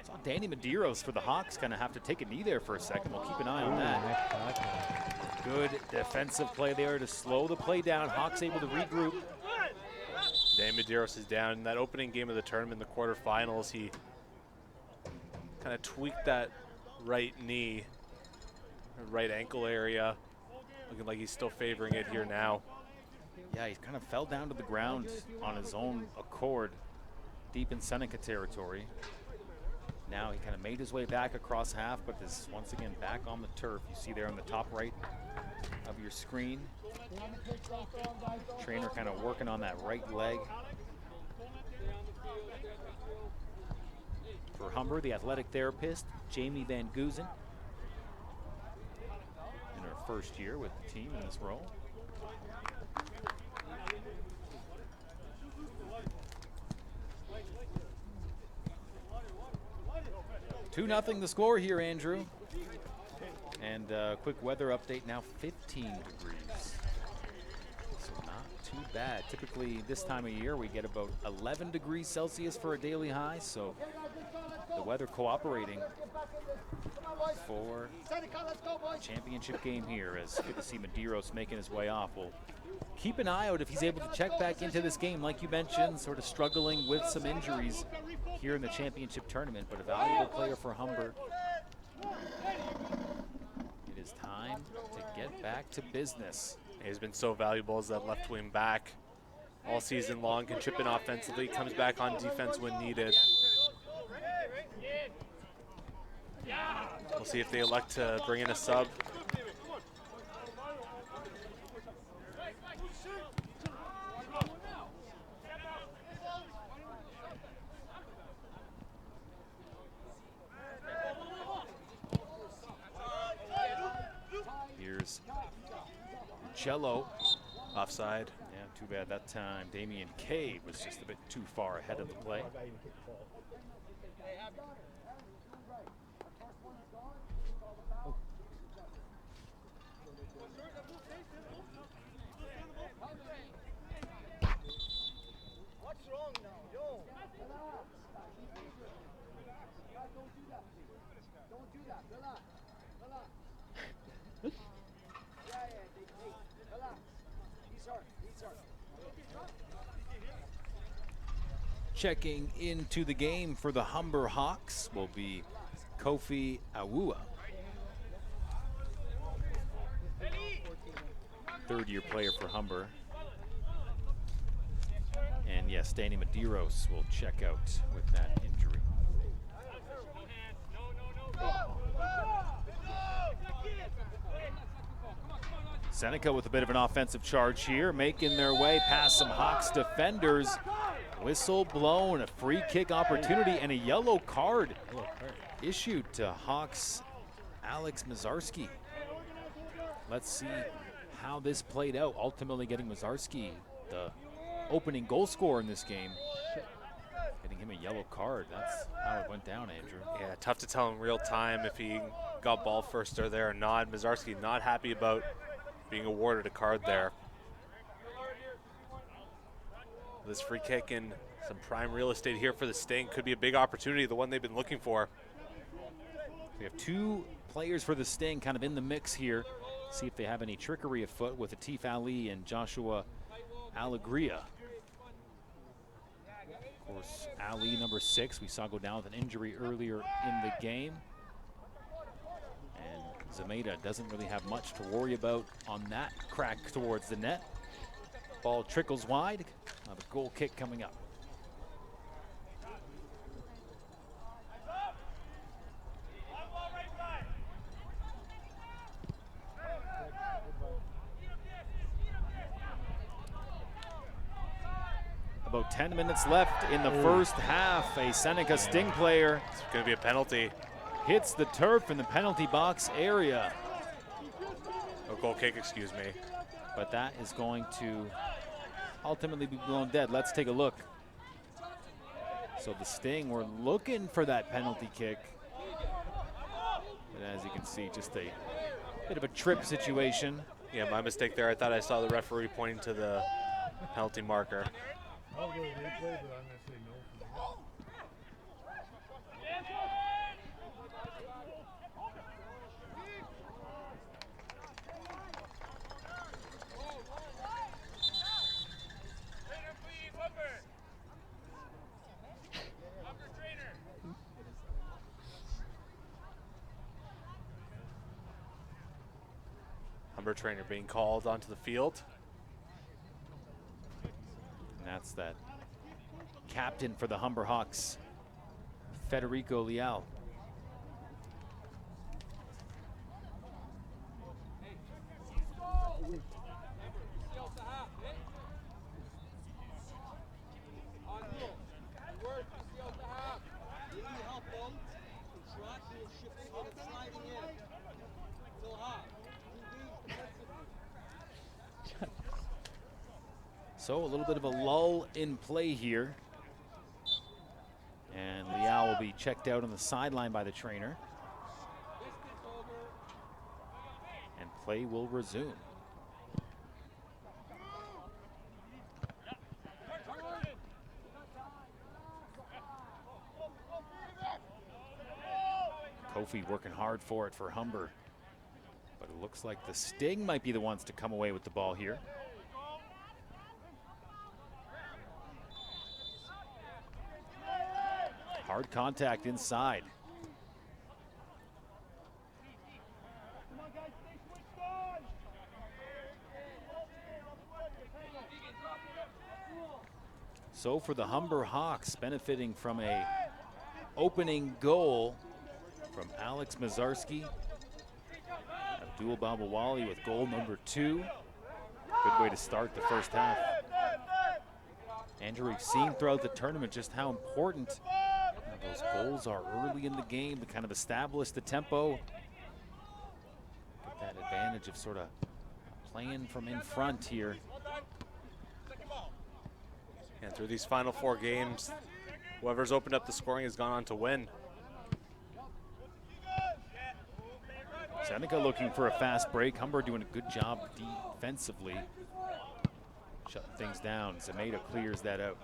Saw Danny Medeiros for the Hawks kind of have to take a knee there for a second. We'll keep an eye on that. Good defensive play there to slow the play down. Hawks able to regroup. Danny Medeiros is down. In that opening game of the tournament, the quarterfinals, he kind of tweaked that right knee, right ankle area. Looking like he's still favoring it here now. Yeah, he kind of fell down to the ground on his own accord, deep in Seneca territory. Now he kind of made his way back across half, but is once again back on the turf. You see there on the top right of your screen. Trainer kind of working on that right leg. For Humber, the athletic therapist, Jamie Van Goosen, in her first year with the team in this role. Two 2-0 the score here, Andrew. And quick weather update now, 15 degrees. So not too bad. Typically this time of year we get about 11 degrees Celsius for a daily high, so the weather cooperating for the championship game here. As good to see Medeiros making his way off. We'll keep an eye out if he's able to check back into this game. Like you mentioned, sort of struggling with some injuries here in the championship tournament, but a valuable player for Humber. It is time to get back to business. He's been so valuable as that left wing back all season long. Can chip in offensively, comes back on defense when needed. We'll see if they elect to bring in a sub. Here's Cello. Offside. Yeah, too bad that time Damian Kay was just a bit too far ahead of the play. What's wrong now? Yo, relax. Don't do that. Don't do that. Relax. Relax. Yeah, relax. He's hurt. He's hurt. Checking into the game for the Humber Hawks will be Kofi Awua. Third-year player for Humber. And yes, Danny Medeiros will check out with that injury. Seneca with a bit of an offensive charge here, making their way past some Hawks defenders. Whistle blown, a free kick opportunity, and a yellow card issued to Hawks Alex Mazarski. Let's see how this played out, ultimately getting Mazarski, the opening goal scorer in this game, getting him a yellow card. That's how it went down, Andrew. Yeah, tough to tell in real time if he got ball first or there or not. Mazarski not happy about being awarded a card there. This free kick and some prime real estate here for the Sting could be a big opportunity, the one they've been looking for. We have two players for the Sting kind of in the mix here. See if they have any trickery afoot with Atif Ali and Joshua Alegria. Of course, Ali, number 6, we saw go down with an injury earlier in the game. And Zameda doesn't really have much to worry about on that crack towards the net. Ball trickles wide. The goal kick coming up. About 10 minutes left in the first half. A Seneca Sting player It's going to be a penalty. hits the turf in the penalty box area. A goal kick, excuse me. But that is going to ultimately be blown dead. Let's take a look. So the Sting were looking for that penalty kick. But as you can see, just a bit of a trip situation. Yeah, my mistake there. I thought I saw the referee pointing to the penalty marker. I'll go to replay, but I'm going to say no for me. Humber trainer being called onto the field. And that's that captain for the Humber Hawks, Federico Leal. So a little bit of a lull in play here. And Leal will be checked out on the sideline by the trainer. And play will resume. Kofi working hard for it for Humber. But it looks like the Sting might be the ones to come away with the ball here. Hard contact inside. So for the Humber Hawks, benefiting from a opening goal from Alex Mazarski. Abdul Babawali with goal number 2. Good way to start the first half. Andrew, we've seen throughout the tournament just how important those goals are early in the game to kind of establish the tempo. Get that advantage of sort of playing from in front here. And through these final 4 games, whoever's opened up the scoring has gone on to win. Seneca looking for a fast break. Humber doing a good job defensively, shutting things down. Zameda clears that out.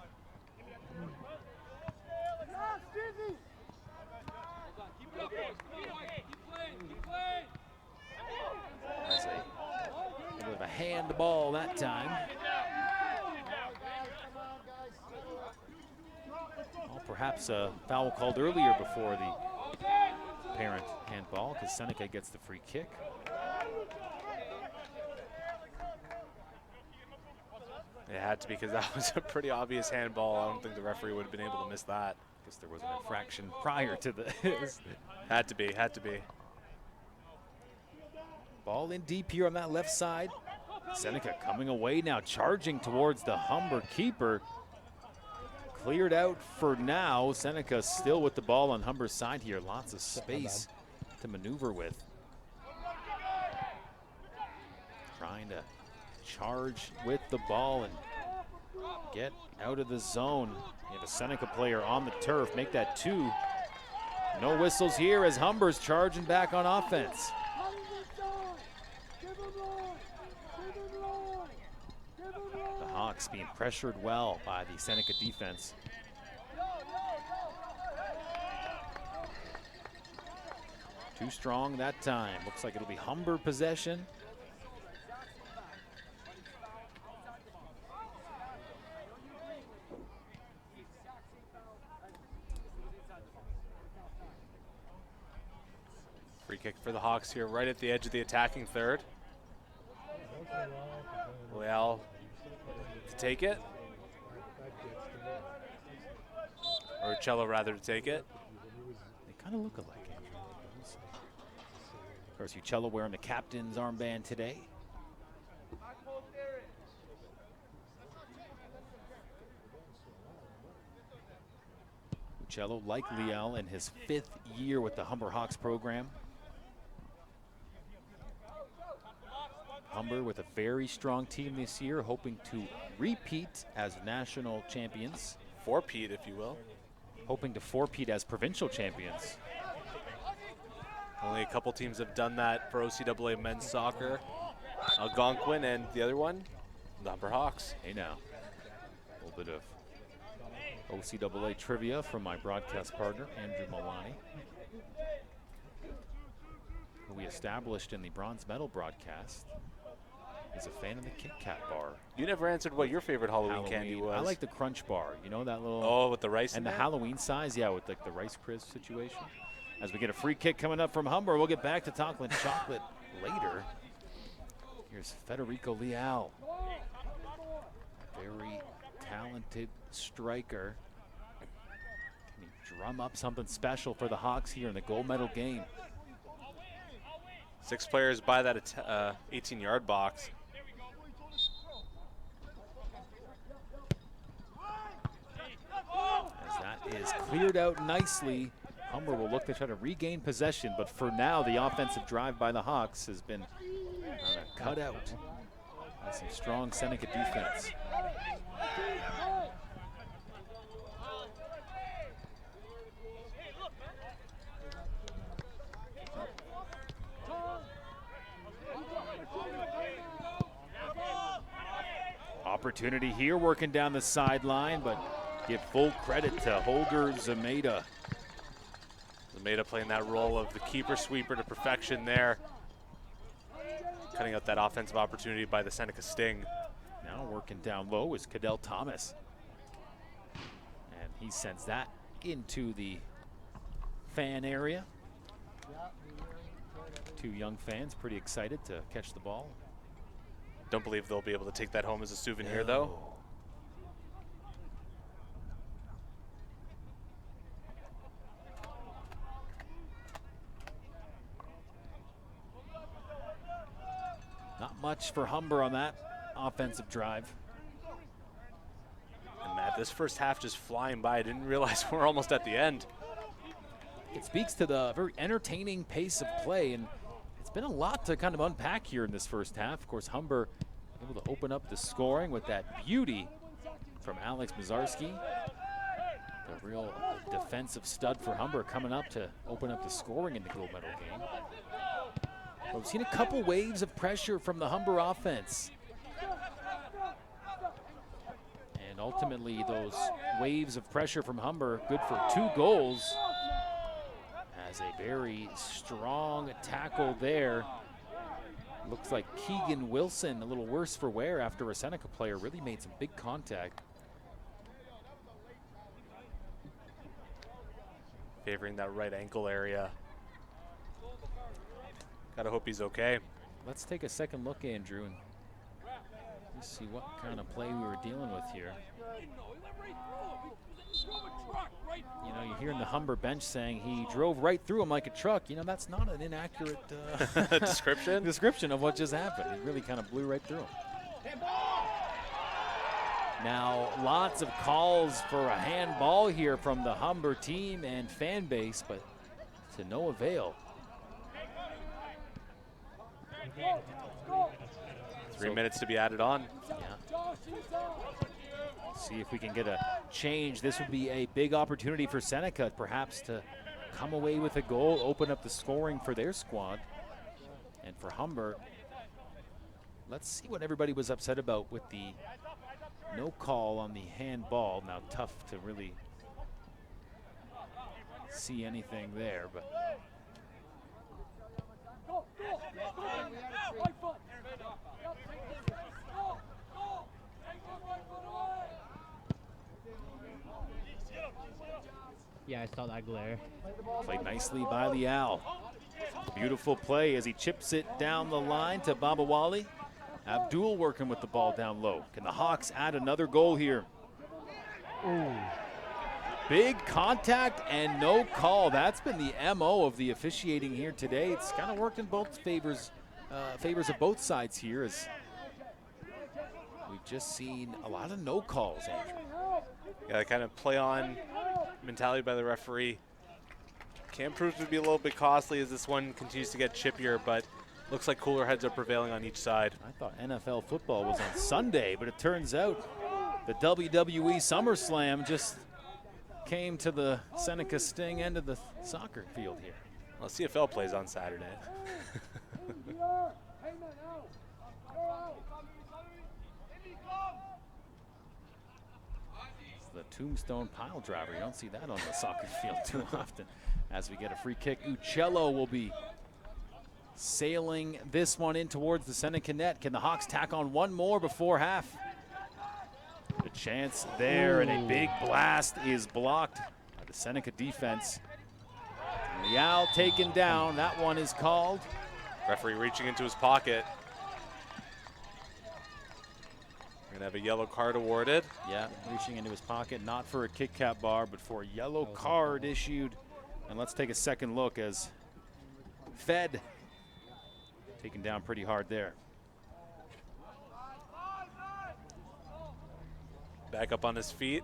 That's a bit of a handball that time. Well, perhaps a foul called earlier before the apparent handball, because Seneca gets the free kick. It had to be, because that was a pretty obvious handball. I don't think the referee would have been able to miss that. Guess there was an infraction prior to this. Had to be, had to be. Ball in deep here on that left side. Seneca coming away now, charging towards the Humber keeper. Cleared out for now. Seneca still with the ball on Humber's side here. Lots of space to maneuver with. Trying to charge with the ball and get out of the zone. You have a Seneca player on the turf, make that 2. No whistles here as Humber's charging back on offense. The Hawks being pressured well by the Seneca defense. Too strong that time. Looks like it'll be Humber possession. Free kick for the Hawks here, right at the edge of the attacking third. Leal to take it. Or Cello rather to take it. They kind of look alike, Andrew. Of course, Uccello wearing the captain's armband today. Cello, like Liel, in his 5th year with the Humber Hawks program. Humber with a very strong team this year, hoping to repeat as national champions. Four-peat, if you will. Hoping to four-peat as provincial champions. Only a couple teams have done that for OCAA men's soccer. Algonquin and the other one, the Humber Hawks. Hey now, a little bit of OCAA trivia from my broadcast partner, Andrew Milani, who we established in the bronze medal broadcast. He's a fan of the Kit Kat bar. You never answered what your favorite Halloween candy was. I like the Crunch bar. You know that little... Oh, with the rice and in the there? Halloween size, yeah, with like the Rice Crisp situation. As we get a free kick coming up from Humber, we'll get back to talking chocolate later. Here's Federico Leal. Very talented striker. Can he drum up something special for the Hawks here in the gold medal game? 6 players by that 18-yard box. As that is cleared out nicely, Humber will look to try to regain possession, but for now the offensive drive by the Hawks has been cut out by some strong Seneca defense. Opportunity here working down the sideline, but give full credit to Holger Zameda. Zameda playing that role of the keeper sweeper to perfection there. Cutting out that offensive opportunity by the Seneca Sting. Now working down low is Cadell Thomas. And he sends that into the fan area. 2 young fans pretty excited to catch the ball. Don't believe they'll be able to take that home as a souvenir, though. Not much for Humber on that offensive drive. And Matt, this first half just flying by. I didn't realize we're almost at the end. It speaks to the very entertaining pace of play, and it's been a lot to kind of unpack here in this first half. Of course, Humber able to open up the scoring with that beauty from Alex Mazarski. The real defensive stud for Humber coming up to open up the scoring in the gold medal game. But we've seen a couple waves of pressure from the Humber offense. And ultimately, those waves of pressure from Humber, good for 2 goals. As a very strong tackle there. Looks like Keegan Wilson, a little worse for wear after a Seneca player really made some big contact. Favoring that right ankle area. Gotta hope he's okay. Let's take a second look, Andrew, and let's see what kind of play we were dealing with here. You know, you're hearing the Humber bench saying he drove right through him like a truck. You know, that's not an inaccurate description of what just happened. He really kind of blew right through him. Now, lots of calls for a handball here from the Humber team and fan base, but to no avail. 3 minutes to be added on. Yeah. See if we can get a change. This would be a big opportunity for Seneca, perhaps to come away with a goal, open up the scoring for their squad. And for Humber, let's see what everybody was upset about with the no call on the handball. Now, tough to really see anything there, but Yeah, I saw that glare. played nicely by Leal. Beautiful play as he chips it down the line to Babawali. Abdul working with the ball down low. Can the Hawks add another goal here? Ooh. Big contact and no call. That's been the MO of the officiating here today. It's kind of worked in both favors of both sides here, as we've just seen a lot of no calls, Andrew. Gotta kind of play on mentality by the referee can prove to be a little bit costly as this one continues to get chippier, but looks like cooler heads are prevailing on each side. I thought NFL football was on Sunday, but it turns out the WWE SummerSlam just came to the Seneca Sting end of the soccer field here. Well, CFL plays on Saturday. It's the tombstone pile driver. You don't see that on the soccer field too often. As we get a free kick, Uccello will be sailing this one in towards the Seneca net. Can the Hawks tack on one more before half? The chance there, and a big blast is blocked by the Seneca defense. Leal taken down. That one is called. Referee reaching into his pocket. We're gonna have a yellow card awarded. Yeah, reaching into his pocket, not for a kick cap bar, but for a yellow card issued. And let's take a second look as Fed taken down pretty hard there. Back up on his feet.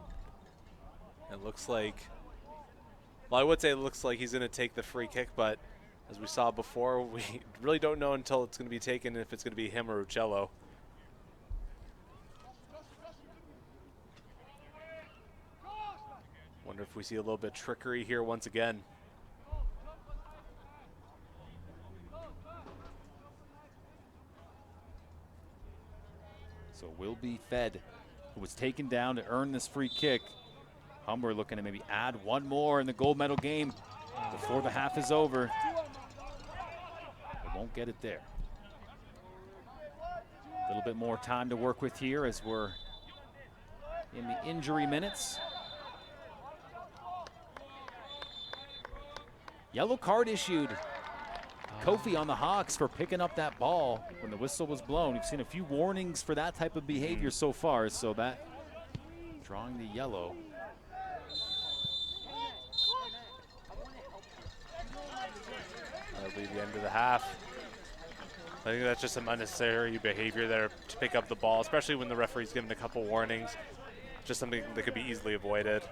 It looks like, well, I would say it looks like he's going to take the free kick, but as we saw before, we really don't know until it's going to be taken if it's going to be him or Uccello. Wonder if we see a little bit of trickery here once again. So will be Fed, who was taken down to earn this free kick. Humber looking to maybe add one more in the gold medal game before the half is over. They won't get it there. A little bit more time to work with here as we're in the injury minutes. Yellow card issued. Kofi on the Hawks for picking up that ball when the whistle was blown. We've seen a few warnings for that type of behavior so far, so that drawing the yellow. That'll be the end of the half. I think that's just some unnecessary behavior there to pick up the ball, especially when the referee's given a couple warnings. Just something that could be easily avoided.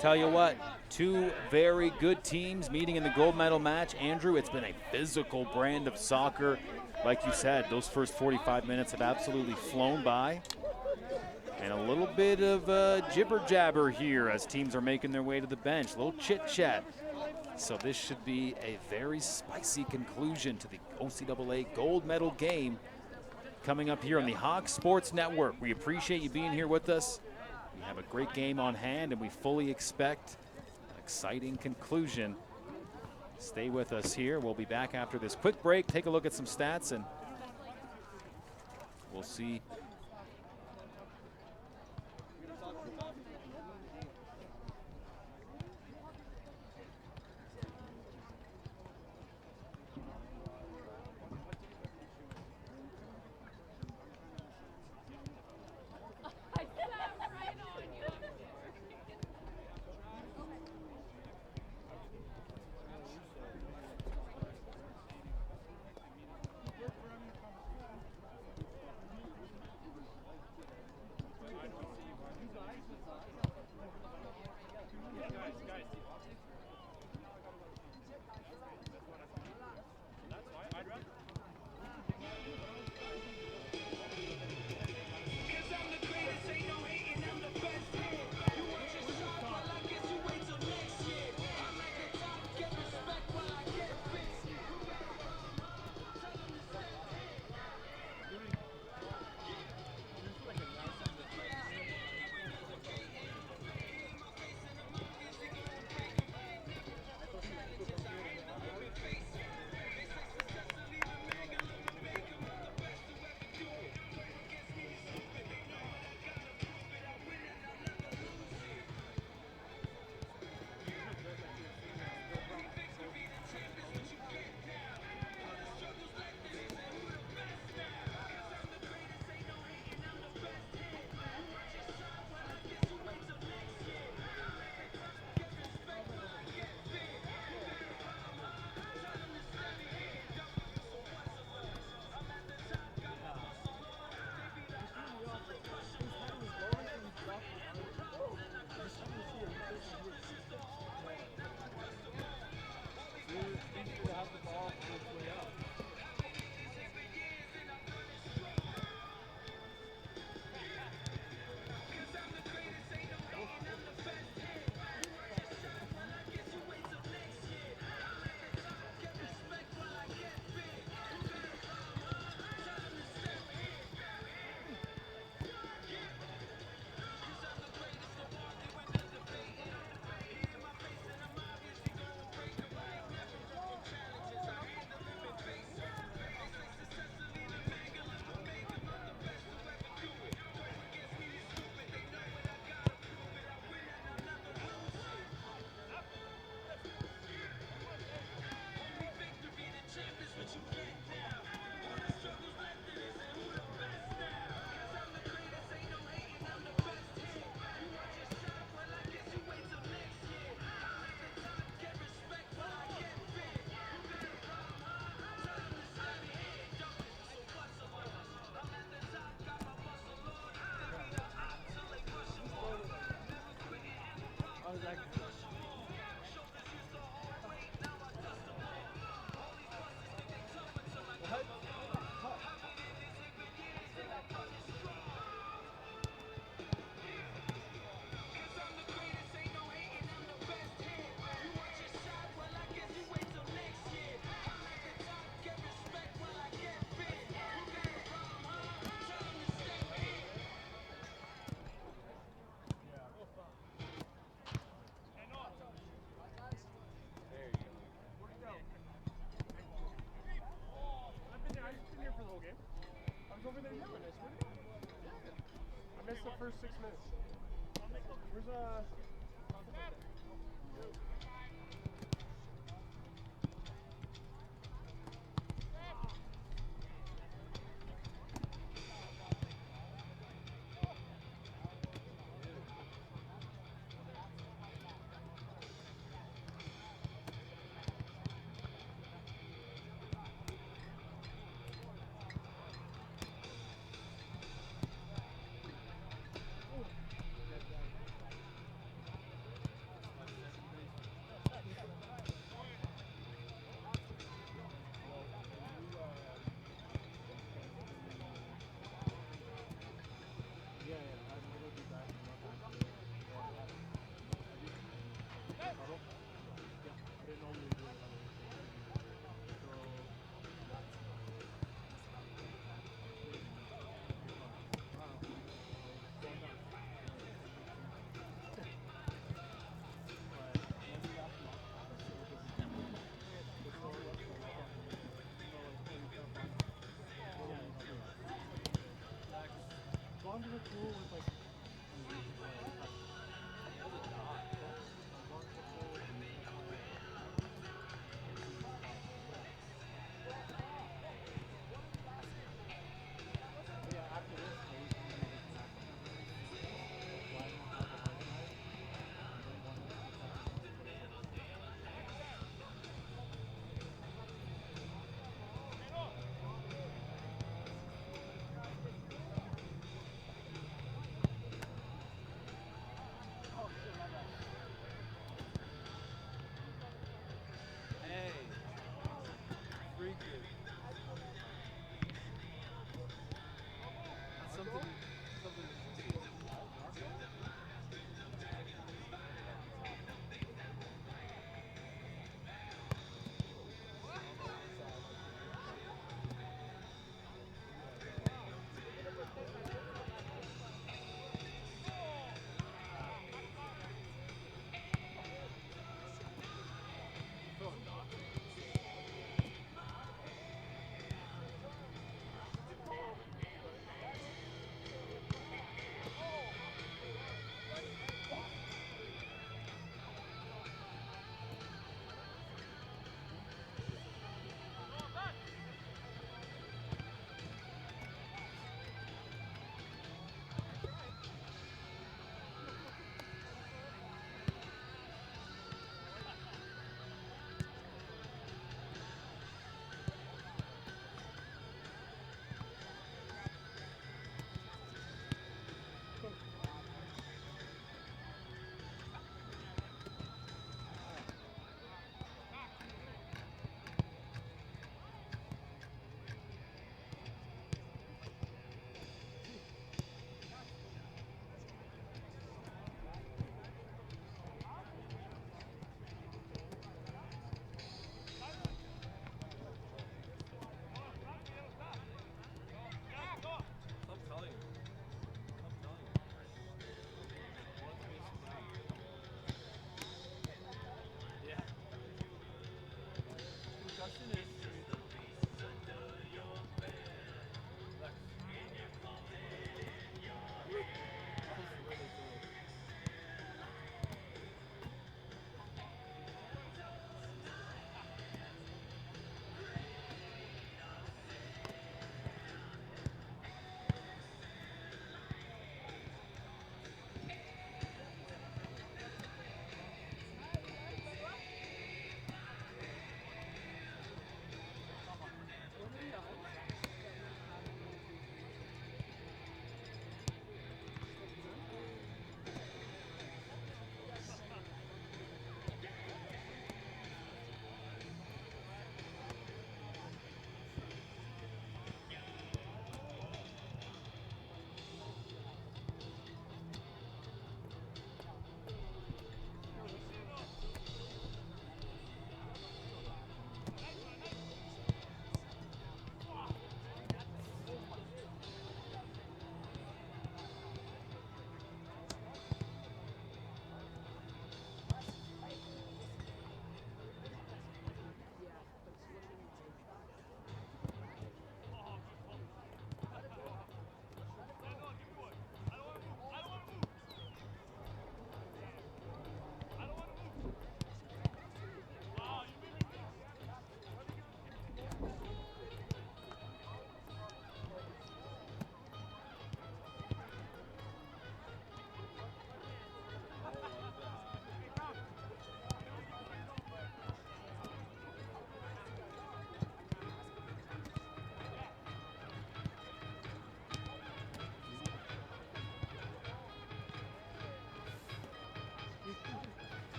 Tell you what, two very good teams meeting in the gold medal match. Andrew, it's been a physical brand of soccer. Like you said, those first 45 minutes have absolutely flown by. And a little bit of jibber jabber here as teams are making their way to the bench. A little chit chat. So this should be a very spicy conclusion to the OCAA gold medal game coming up here on the Hawks Sports Network. We appreciate you being here with us. We have a great game on hand, and we fully expect an exciting conclusion. Stay with us here. We'll be back after this quick break, take a look at some stats, and we'll see. over there yelling, I swear to God. Yeah. I missed the first 6 minutes. Where's gone to the pool with like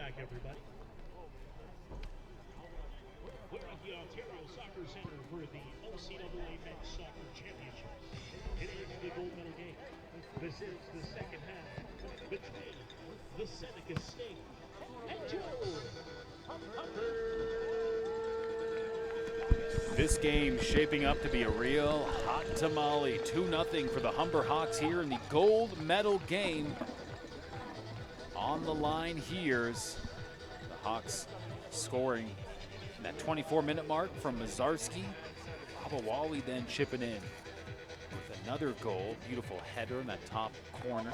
back, everybody. We're at the Ontario Soccer Center for the OCAA Men's Soccer Championships. It is the gold medal game. This is the second half between the Seneca State and This game shaping up to be a real hot tamale. 2-0 for the Humber Hawks here in the gold medal game. On the line here's the Hawks scoring in that 24-minute mark from Mazarski. Abawali then chipping in with another goal. Beautiful header in that top corner.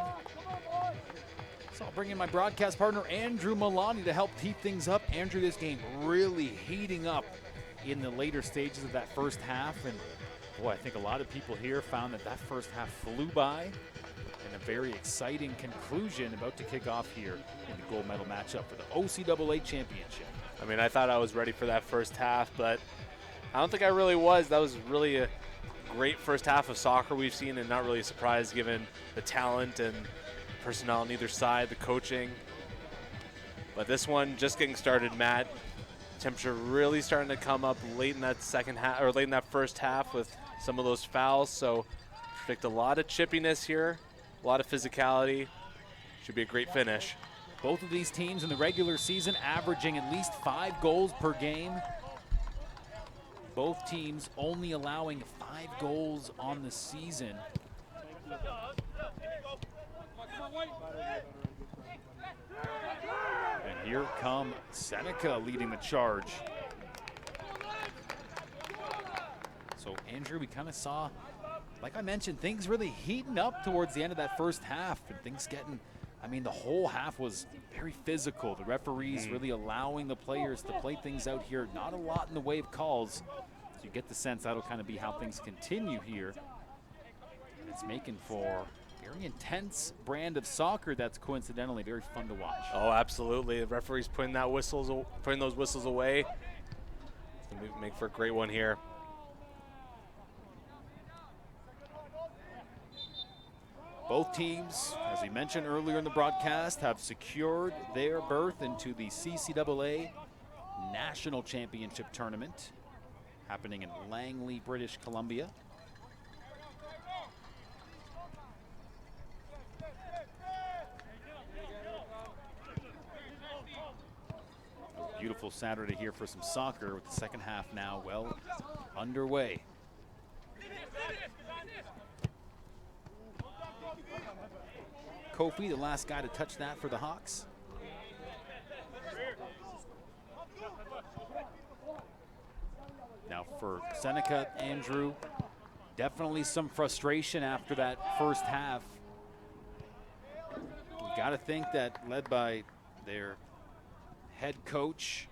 So I'll bring in my broadcast partner, Andrew Milani, to help tee things up. Andrew, this game really heating up in the later stages of that first half. And boy, I think a lot of people here found that first half flew by. And a very exciting conclusion about to kick off here in the gold medal matchup for the OCAA championship. I mean, I thought I was ready for that first half, but I don't think I really was. That was really a great first half of soccer we've seen, and not really a surprise given the talent and personnel on either side, the coaching. But this one just getting started, Matt. Temperature really starting to come up late in that second half, or late in that first half with some of those fouls. So predict a lot of chippiness here, a lot of physicality. Should be a great finish. Both of these teams in the regular season averaging at least 5 goals per game. Both teams only allowing 5 goals on the season. And here come Seneca leading the charge. So Andrew, we kind of saw, like I mentioned, things really heating up towards the end of that first half, and things getting, I mean, the whole half was very physical. The referees really allowing the players to play things out here. Not a lot in the way of calls. So you get the sense that'll kind of be how things continue here. And it's making for a very intense brand of soccer that's coincidentally very fun to watch. Oh, absolutely. The referee's putting those whistles away. It's going to make for a great one here. Both teams, as we mentioned earlier in the broadcast, have secured their berth into the CCAA National Championship Tournament happening in Langley, British Columbia. A beautiful Saturday here for some soccer with the second half now well underway. Kofi, the last guy to touch that for the Hawks. Now for Seneca, Andrew, definitely some frustration after that first half. We got to think that led by their head coach,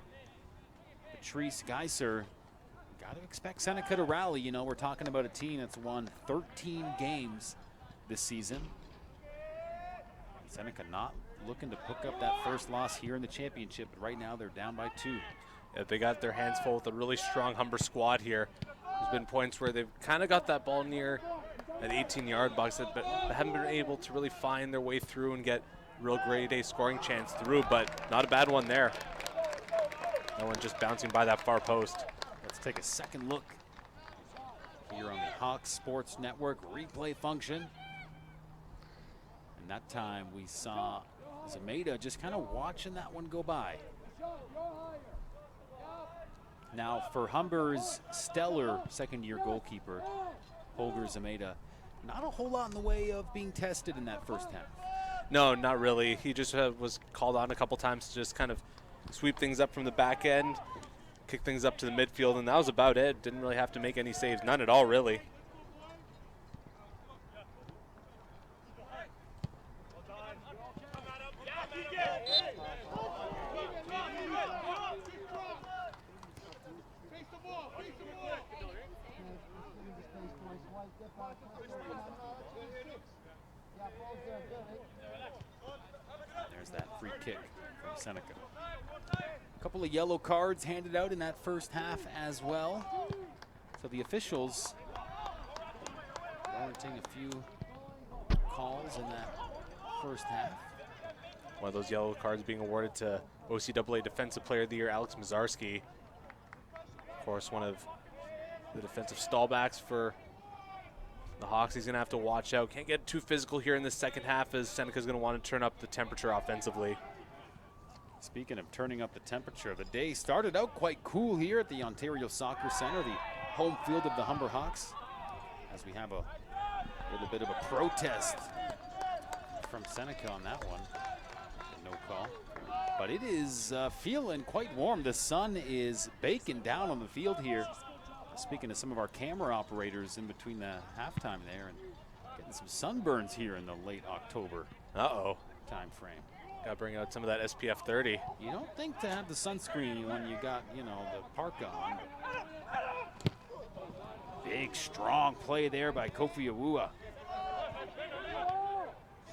Patrice Geiser, got to expect Seneca to rally. You know, we're talking about a team that's won 13 games this season. Seneca not looking to pick up that first loss here in the championship, but right now they're down by 2. Yeah, they got their hands full with a really strong Humber squad here. There's been points where they've kind of got that ball near an 18-yard box, but haven't been able to really find their way through and get real grade A scoring chance through, but not a bad one there. No one just bouncing by that far post. Let's take a second look here on the Hawks Sports Network replay function. And that time we saw Zameda just kind of watching that one go by. Now for Humber's stellar second-year goalkeeper, Holger Zameda, not a whole lot in the way of being tested in that first half. No, not really. He just was called on a couple times to just kind of sweep things up from the back end, kick things up to the midfield, and that was about it. Didn't really have to make any saves, none at all, really. There's that free kick from Seneca. A couple of yellow cards handed out in that first half as well. So the officials warranting a few calls in that first half. One of those yellow cards being awarded to OCAA Defensive Player of the Year, Alex Mazarski. Of course, one of the defensive stallbacks for the Hawks. He's going to have to watch out. Can't get too physical here in the second half, as Seneca's going to want to turn up the temperature offensively. Speaking of turning up the temperature, the day started out quite cool here at the Ontario Soccer Centre, the home field of the Humber Hawks, as we have a little bit of a protest from Seneca on that one. No call. But it is feeling quite warm. The sun is baking down on the field here. Speaking to some of our camera operators in between the halftime there, and getting some sunburns here in the late October time frame. Got to bring out some of that SPF 30. You don't think to have the sunscreen when you got, you know, the parka on. Big, strong play there by Kofi Awua.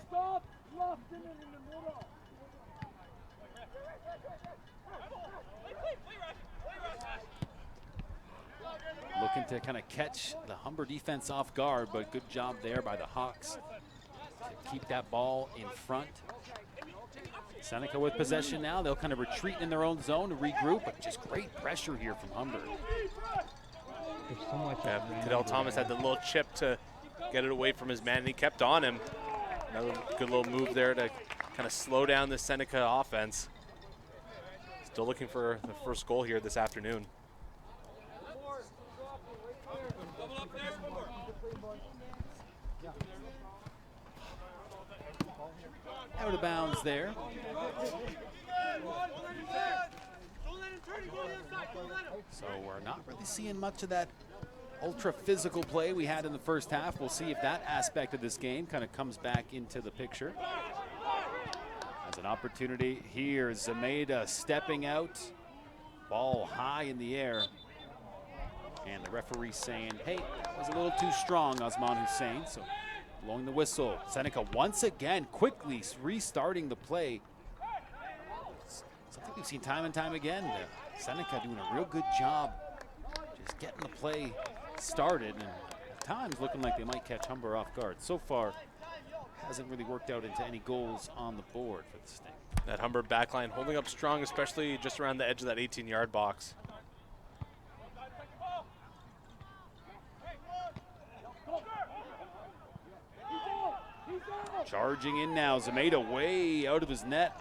Stop lofting it in the middle. Looking to kind of catch the Humber defense off guard, but good job there by the Hawks to keep that ball in front. Seneca with possession now. They'll kind of retreat in their own zone to regroup, but just great pressure here from Humber. There's so much. Cadell Thomas had the little chip to get it away from his man, and he kept on him. Another good little move there to kind of slow down the Seneca offense. Still looking for the first goal here this afternoon. Out of bounds there. So we're not really seeing much of that ultra physical play we had in the first half. We'll see if that aspect of this game kind of comes back into the picture. As an opportunity here, Zameda stepping out, ball high in the air. And the referee saying, hey, that was a little too strong, Osman Hussein. So blowing the whistle. Seneca once again quickly restarting the play. Something we've seen time and time again. Seneca doing a real good job just getting the play started, and at times looking like they might catch Humber off guard. So far, hasn't really worked out into any goals on the board for the Sting. That Humber backline holding up strong, especially just around the edge of that 18-yard box. Charging in now, Zameda way out of his net.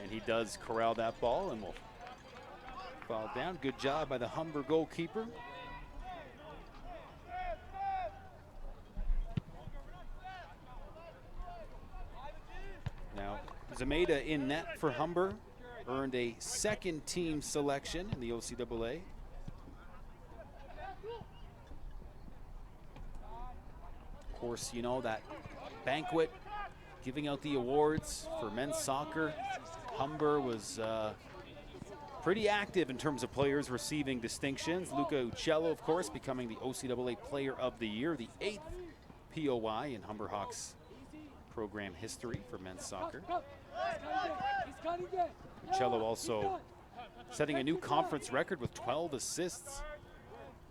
And he does corral that ball and will fall down. Good job by the Humber goalkeeper. Now, Zameda in net for Humber. Earned a second team selection in the OCAA. Of course, you know that banquet giving out the awards for men's soccer. Humber was pretty active in terms of players receiving distinctions. Luca Uccello, of course, becoming the OCAA Player of the Year, the 8th POY in Humber Hawks program history for men's soccer. Uccello also setting a new conference record with 12 assists,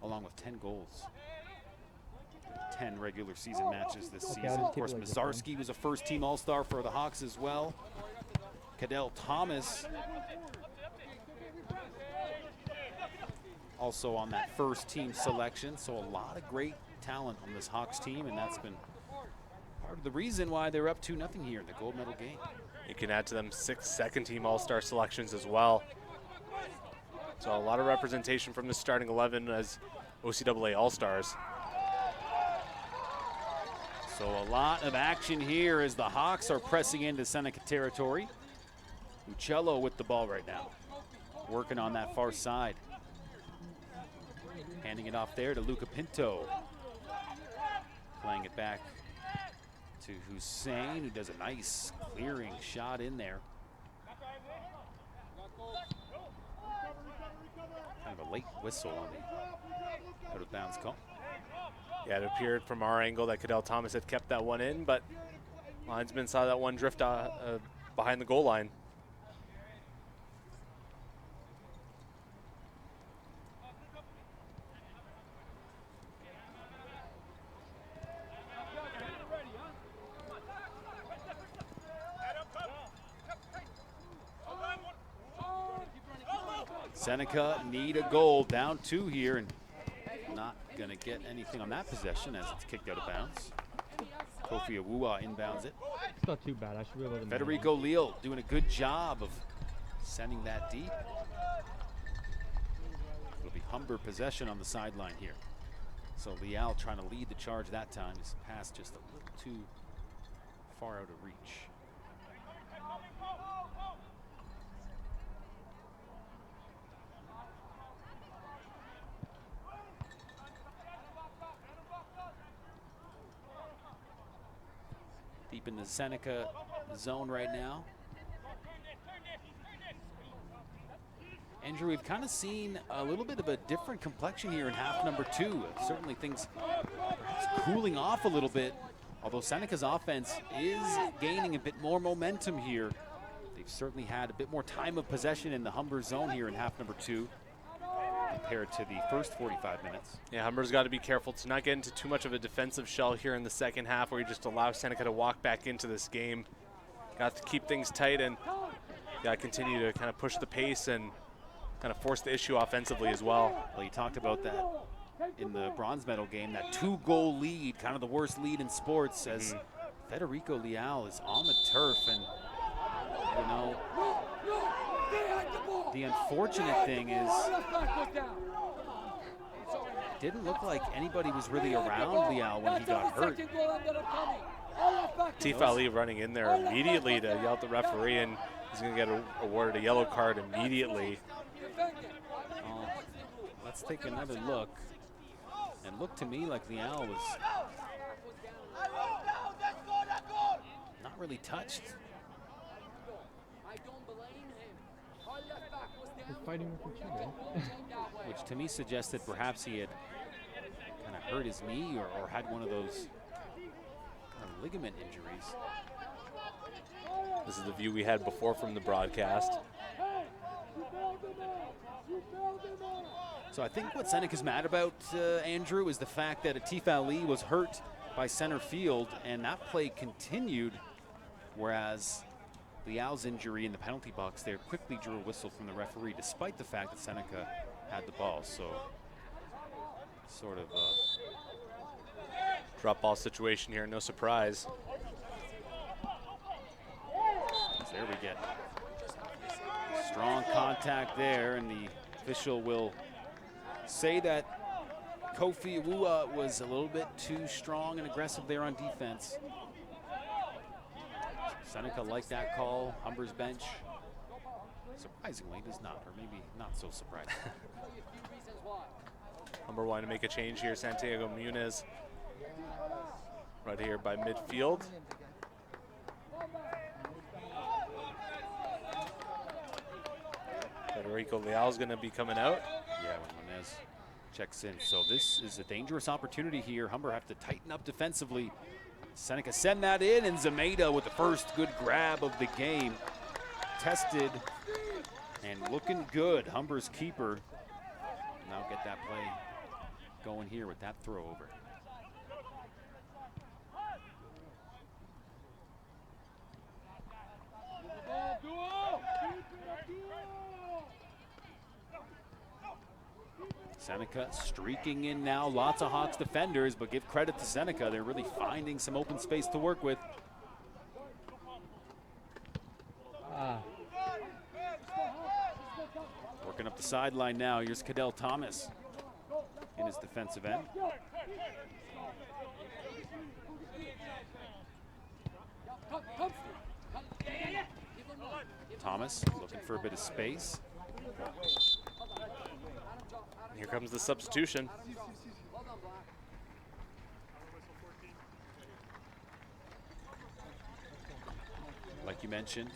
along with 10 goals. 10 regular season matches this season. Of course, Mazarski was a first-team All-Star for the Hawks as well. Cadell Thomas also on that first-team selection. So a lot of great talent on this Hawks team, and that's been part of the reason why they're up 2-0 here in the gold medal game. You can add to them 6 second-team All-Star selections as well. So a lot of representation from the starting 11 as OCAA All-Stars. So a lot of action here as the Hawks are pressing into Seneca territory. Uccello with the ball right now, working on that far side. Handing it off there to Luca Pinto. Playing it back to Hussein, who does a nice clearing shot in there. Kind of a late whistle on the out of bounds call. Yeah, it appeared from our angle that Cadell Thomas had kept that one in, but linesman saw that one drift behind the goal line. Seneca need a goal, down 2 here, and not gonna get anything on that possession as it's kicked out of bounds. Kofi Awuah inbounds it. It's not too bad. I should be able to. Federico Leal doing a good job of sending that deep. It'll be Humber possession on the sideline here. So Leal trying to lead the charge that time. His pass just a little too far out of reach. Deep in the Seneca zone right now. Andrew, we've kind of seen a little bit of a different complexion here in half number 2. Certainly things perhaps cooling off a little bit, although Seneca's offense is gaining a bit more momentum here. They've certainly had a bit more time of possession in the Humber zone here in half number 2 compared to the first 45 minutes. Yeah, Humber's got to be careful to not get into too much of a defensive shell here in the second half where you just allow Seneca to walk back into this game. Got to keep things tight and got to continue to kind of push the pace and kind of force the issue offensively as well. Well, you talked about that in the bronze medal game, that 2-goal lead, kind of the worst lead in sports, as Federico Leal is on the turf. And, you know, the unfortunate thing is it didn't look like anybody was really around Leal when he got hurt. Tifa Ali running in there immediately to yell at the referee, and he's going to get awarded a yellow card immediately. Let's take another look. And looked to me like Leal was not really touched. They're fighting with each other. Which to me suggested perhaps he had kind of hurt his knee or had one of those kind of ligament injuries. This is the view we had before from the broadcast. So I think what Seneca's mad about, Andrew, is the fact that Atif Ali was hurt by center field, and that play continued, whereas Leal's injury in the penalty box there quickly drew a whistle from the referee, despite the fact that Seneca had the ball. So sort of drop ball situation here, no surprise. So there we get strong contact there, and the official will say that Kofi Awuah was a little bit too strong and aggressive there on defense. Seneca liked that call. Humber's bench surprisingly does not, or maybe not so surprising. Humber wanting to make a change here. Santiago Muniz right here by midfield. Federico Leal's going to be coming out. Yeah, when Muniz checks in. So this is a dangerous opportunity here. Humber have to tighten up defensively. Seneca send that in, and Zameda with the first good grab of the game. Tested and looking good. Humber's keeper now get that play going here with that throw over. Seneca streaking in now, lots of Hawks defenders, but give credit to Seneca. They're really finding some open space to work with. Working up the sideline now. Here's Cadell Thomas in his defensive end. Thomas looking for a bit of space. Here comes the substitution. Like you mentioned,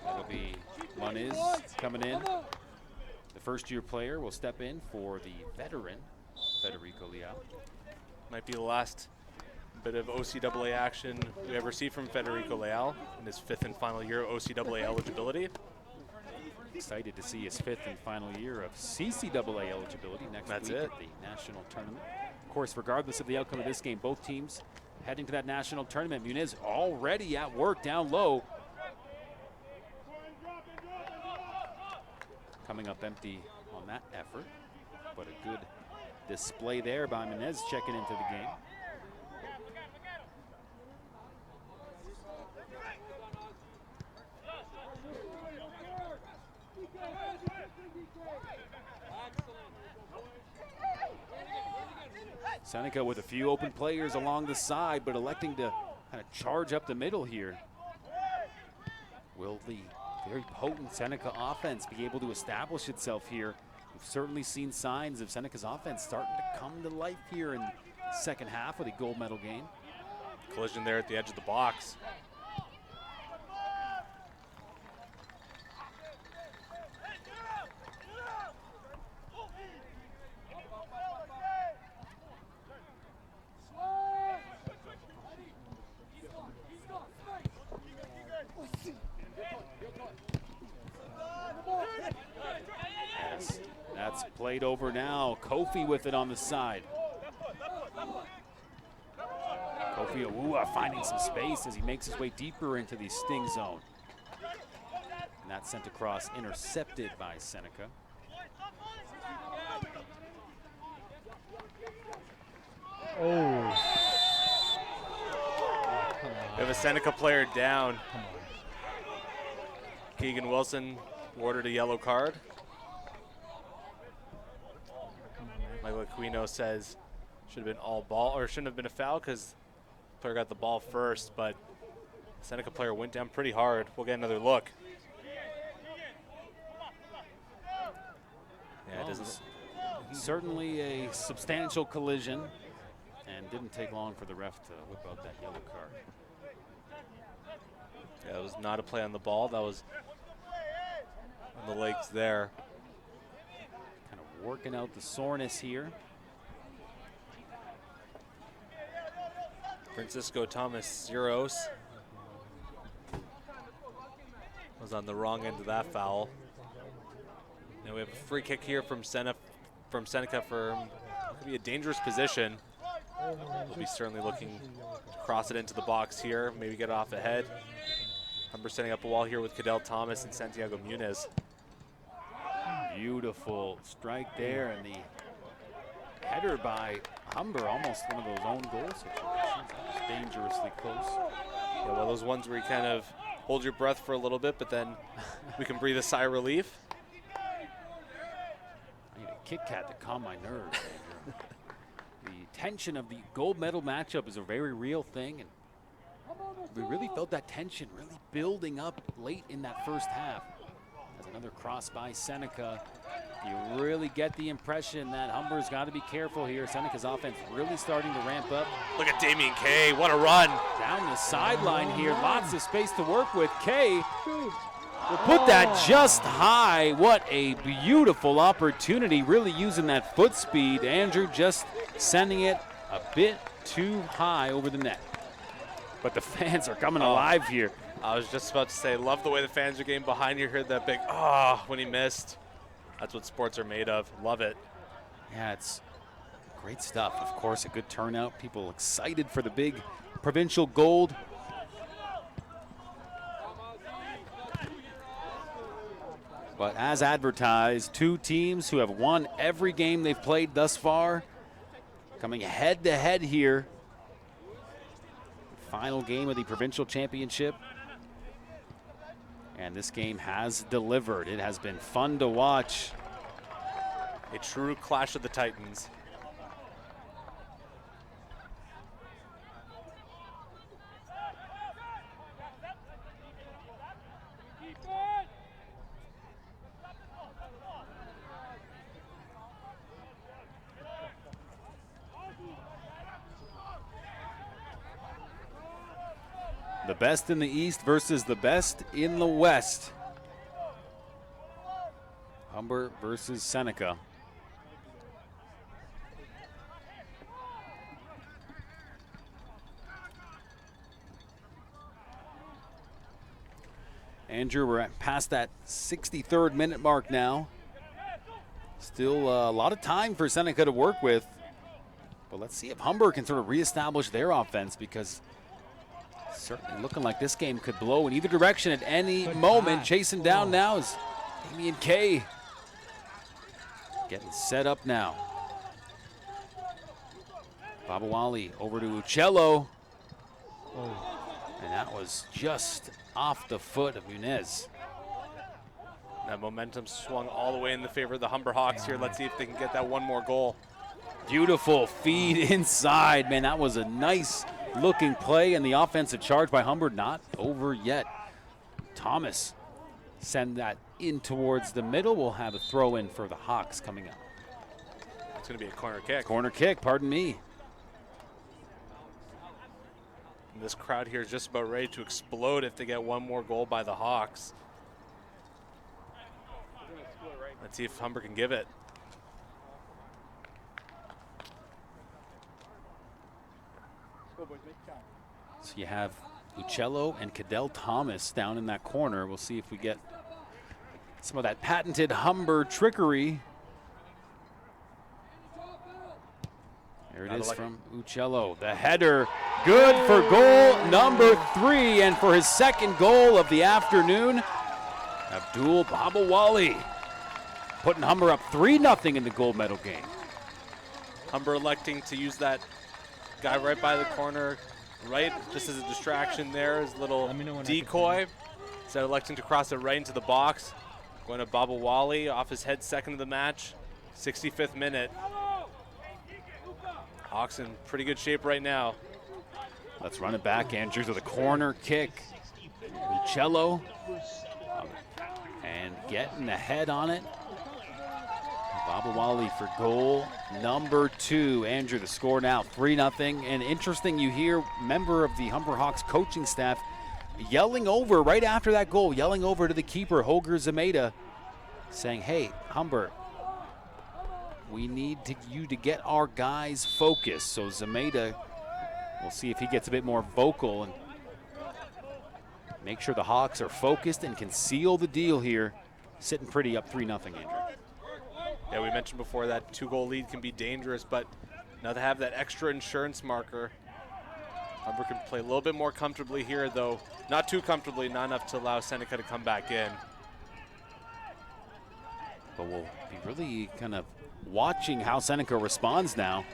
that'll be Muniz coming in. The first-year player will step in for the veteran, Federico Leal. Might be the last bit of OCAA action we ever see from Federico Leal in his 5th and final year of OCAA eligibility. Excited to see his 5th and final year of CCAA eligibility next week at the national tournament. Of course, regardless of the outcome of this game, both teams heading to that national tournament. Muniz already at work down low. coming up empty on that effort. But a good display there by Menez checking into the game. Seneca with a few open players along the side, but electing to kind of charge up the middle here. Will the very potent Seneca offense be able to establish itself here? We've certainly seen signs of Seneca's offense starting to come to life here in the second half of the gold medal game. Collision there at the edge of the box. That's played over now. Kofi with it on the side. Kofi Awuah finding some space as he makes his way deeper into the sting zone. And that's sent across, intercepted by Seneca. Oh. We have a Seneca player down. Keegan Wilson awarded a yellow card. Michael Aquino says should have been all ball, or shouldn't have been a foul because the player got the ball first, but the Seneca player went down pretty hard. We'll get another look. Yeah, it doesn't. Certainly a substantial collision, and didn't take long for the ref to whip out that yellow card. Yeah, it was not a play on the ball. That was on the legs there. Kind of working out the soreness here. Francisco Thomas Zeros was on the wrong end of that foul. Now we have a free kick here from Seneca for could be a dangerous position. We'll be certainly looking to cross it into the box here, maybe get it off the head. Humber setting up a wall here with Cadell Thomas and Santiago Muniz. Beautiful strike there, and the header by Humber, almost one of those own goal situations. That was dangerously close. Yeah, well, those ones where you kind of hold your breath for a little bit, but then we can breathe a sigh of relief. I need a Kit Kat to calm my nerves. The tension of the gold medal matchup is a very real thing, and we really felt that tension really building up late in that first half. As another cross by Seneca, you really get the impression that Humber's got to be careful here. Seneca's offense really starting to ramp up. Look at Damien Kay, what a run. Down the sideline here, lots of space to work with. Kay will put that just high. What a beautiful opportunity, really using that foot speed. Andrew just sending it a bit too high over the net. But the fans are coming alive here. I was just about to say, love the way the fans are getting behind you. Heard that big when he missed. That's what sports are made of. Love it. Yeah, it's great stuff. Of course, a good turnout. People excited for the big provincial gold. But as advertised, two teams who have won every game they've played thus far, coming head to head here. Final game of the provincial championship. And this game has delivered. It has been fun to watch. A true clash of the Titans. The best in the East versus the best in the West. Humber versus Seneca. Andrew, we're past that 63rd minute mark now. Still a lot of time for Seneca to work with. But let's see if Humber can sort of reestablish their offense, because certainly looking like this game could blow in either direction at any moment. Chasing down now is Damien Kay. Getting set up now. Babawali over to Uccello. Oh, And that was just off the foot of Munez. That momentum swung all the way in the favor of the Humber Hawks here. Let's see if they can get that one more goal. Beautiful feed inside. Man, that was a nice looking play, and the offensive charge by Humber not over yet. Thomas send that in towards the middle. We'll have a throw in for the Hawks coming up. It's going to be a corner kick. Corner kick, pardon me. And this crowd here is just about ready to explode if they get one more goal by the Hawks. Let's see if Humber can give it. So you have Uccello and Cadell Thomas down in that corner. We'll see if we get some of that patented Humber trickery. There it is from Uccello. The header, good for goal number 3, and for his second goal of the afternoon, Abdul Babawali putting Humber up 3-0 in the gold medal game. Humber electing to use that guy right by the corner, right, just as a distraction there, as a little Let me know when I can decoy. Instead of electing to cross it right into the box. Going to Babawali off his head, second of the match, 65th minute. Hawks in pretty good shape right now. Let's run it back, Andrews, with a corner kick. Uccello and getting ahead on it. Babawali for goal number 2. Andrew, the score now 3-0. And interesting, you hear member of the Humber Hawks coaching staff yelling over right after that goal, yelling over to the keeper, Holger Zameda, saying, hey, Humber, we need you to get our guys focused. So Zameda, we'll see if he gets a bit more vocal and make sure the Hawks are focused and can seal the deal here. Sitting pretty up 3-0, Andrew. Yeah, we mentioned before that 2-goal lead can be dangerous, but now to have that extra insurance marker, Humber can play a little bit more comfortably here, though not too comfortably, not enough to allow Seneca to come back in. But we'll be really kind of watching how Seneca responds now,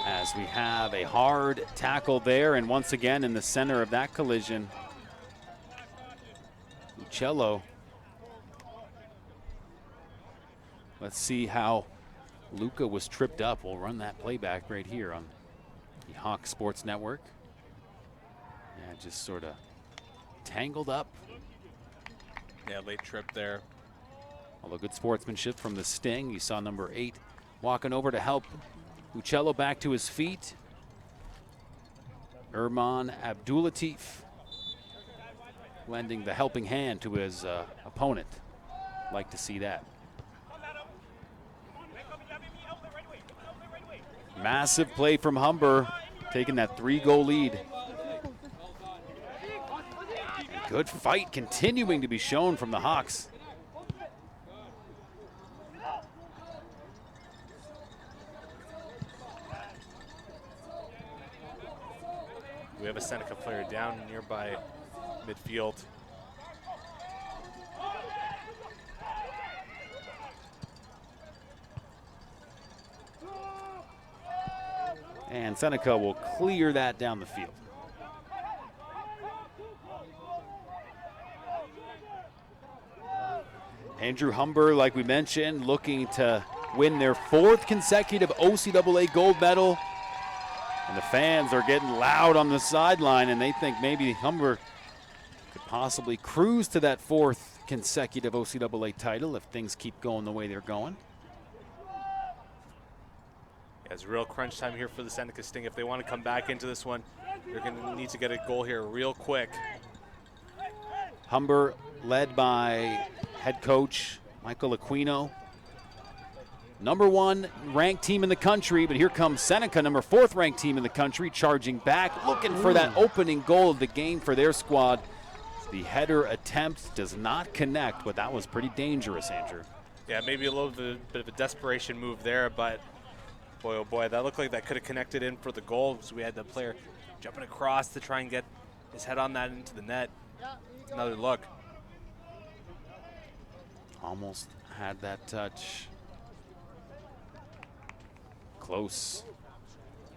as we have a hard tackle there, and once again in the center of that collision, Uccello. Let's see how Luca was tripped up. We'll run that playback right here on the Hawk Sports Network. Yeah, just sort of tangled up. Yeah, late trip there. Although good sportsmanship from the Sting. You saw number 8 walking over to help Uccello back to his feet. Erman Abdulatif lending the helping hand to his opponent. Like to see that. Massive play from Humber, taking that 3-goal lead. And good fight continuing to be shown from the Hawks. We have a Seneca player down nearby midfield. And Seneca will clear that down the field. Andrew Humber, like we mentioned, looking to win their 4th consecutive OCAA gold medal. And the fans are getting loud on the sideline, and they think maybe Humber could possibly cruise to that 4th consecutive OCAA title if things keep going the way they're going. Yeah, it's real crunch time here for the Seneca Sting. If they want to come back into this one, they're going to need to get a goal here real quick. Humber led by head coach Michael Aquino. Number 1 ranked team in the country, but here comes Seneca, number 4th ranked team in the country, charging back, looking for that opening goal of the game for their squad. The header attempt does not connect, but that was pretty dangerous, Andrew. Yeah, maybe a little bit of a desperation move there, but boy, oh boy, that looked like that could have connected in for the goal. So we had the player jumping across to try and get his head on that into the net. Another look. Almost had that touch. Close.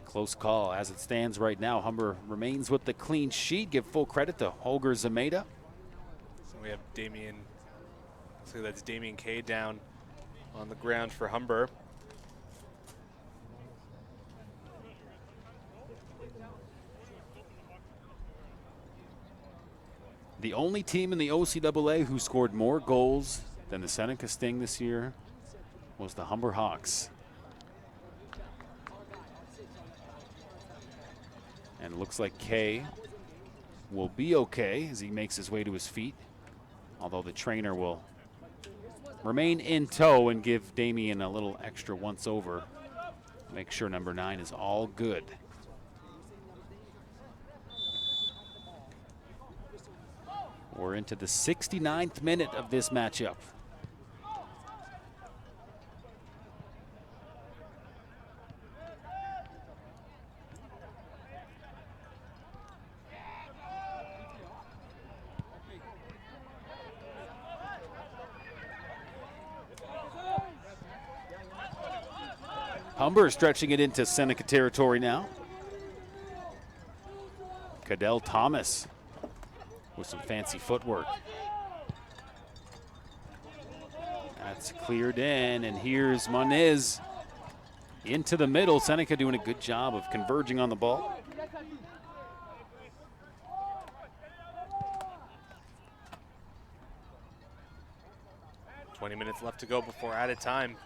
Close call. As it stands right now, Humber remains with the clean sheet. Give full credit to Holger Zameda. So we have Damien. So that's Damien K down on the ground for Humber. The only team in the OCAA who scored more goals than the Seneca Sting this year was the Humber Hawks. And it looks like Kay will be okay as he makes his way to his feet, although the trainer will remain in tow and give Damien a little extra once over. Make sure number 9 is all good. We're into the 69th minute of this matchup. Humber stretching it into Seneca territory now. Cadell Thomas with some fancy footwork. That's cleared in, and here's Moniz into the middle. Seneca doing a good job of converging on the ball. Minutes left to go before added time.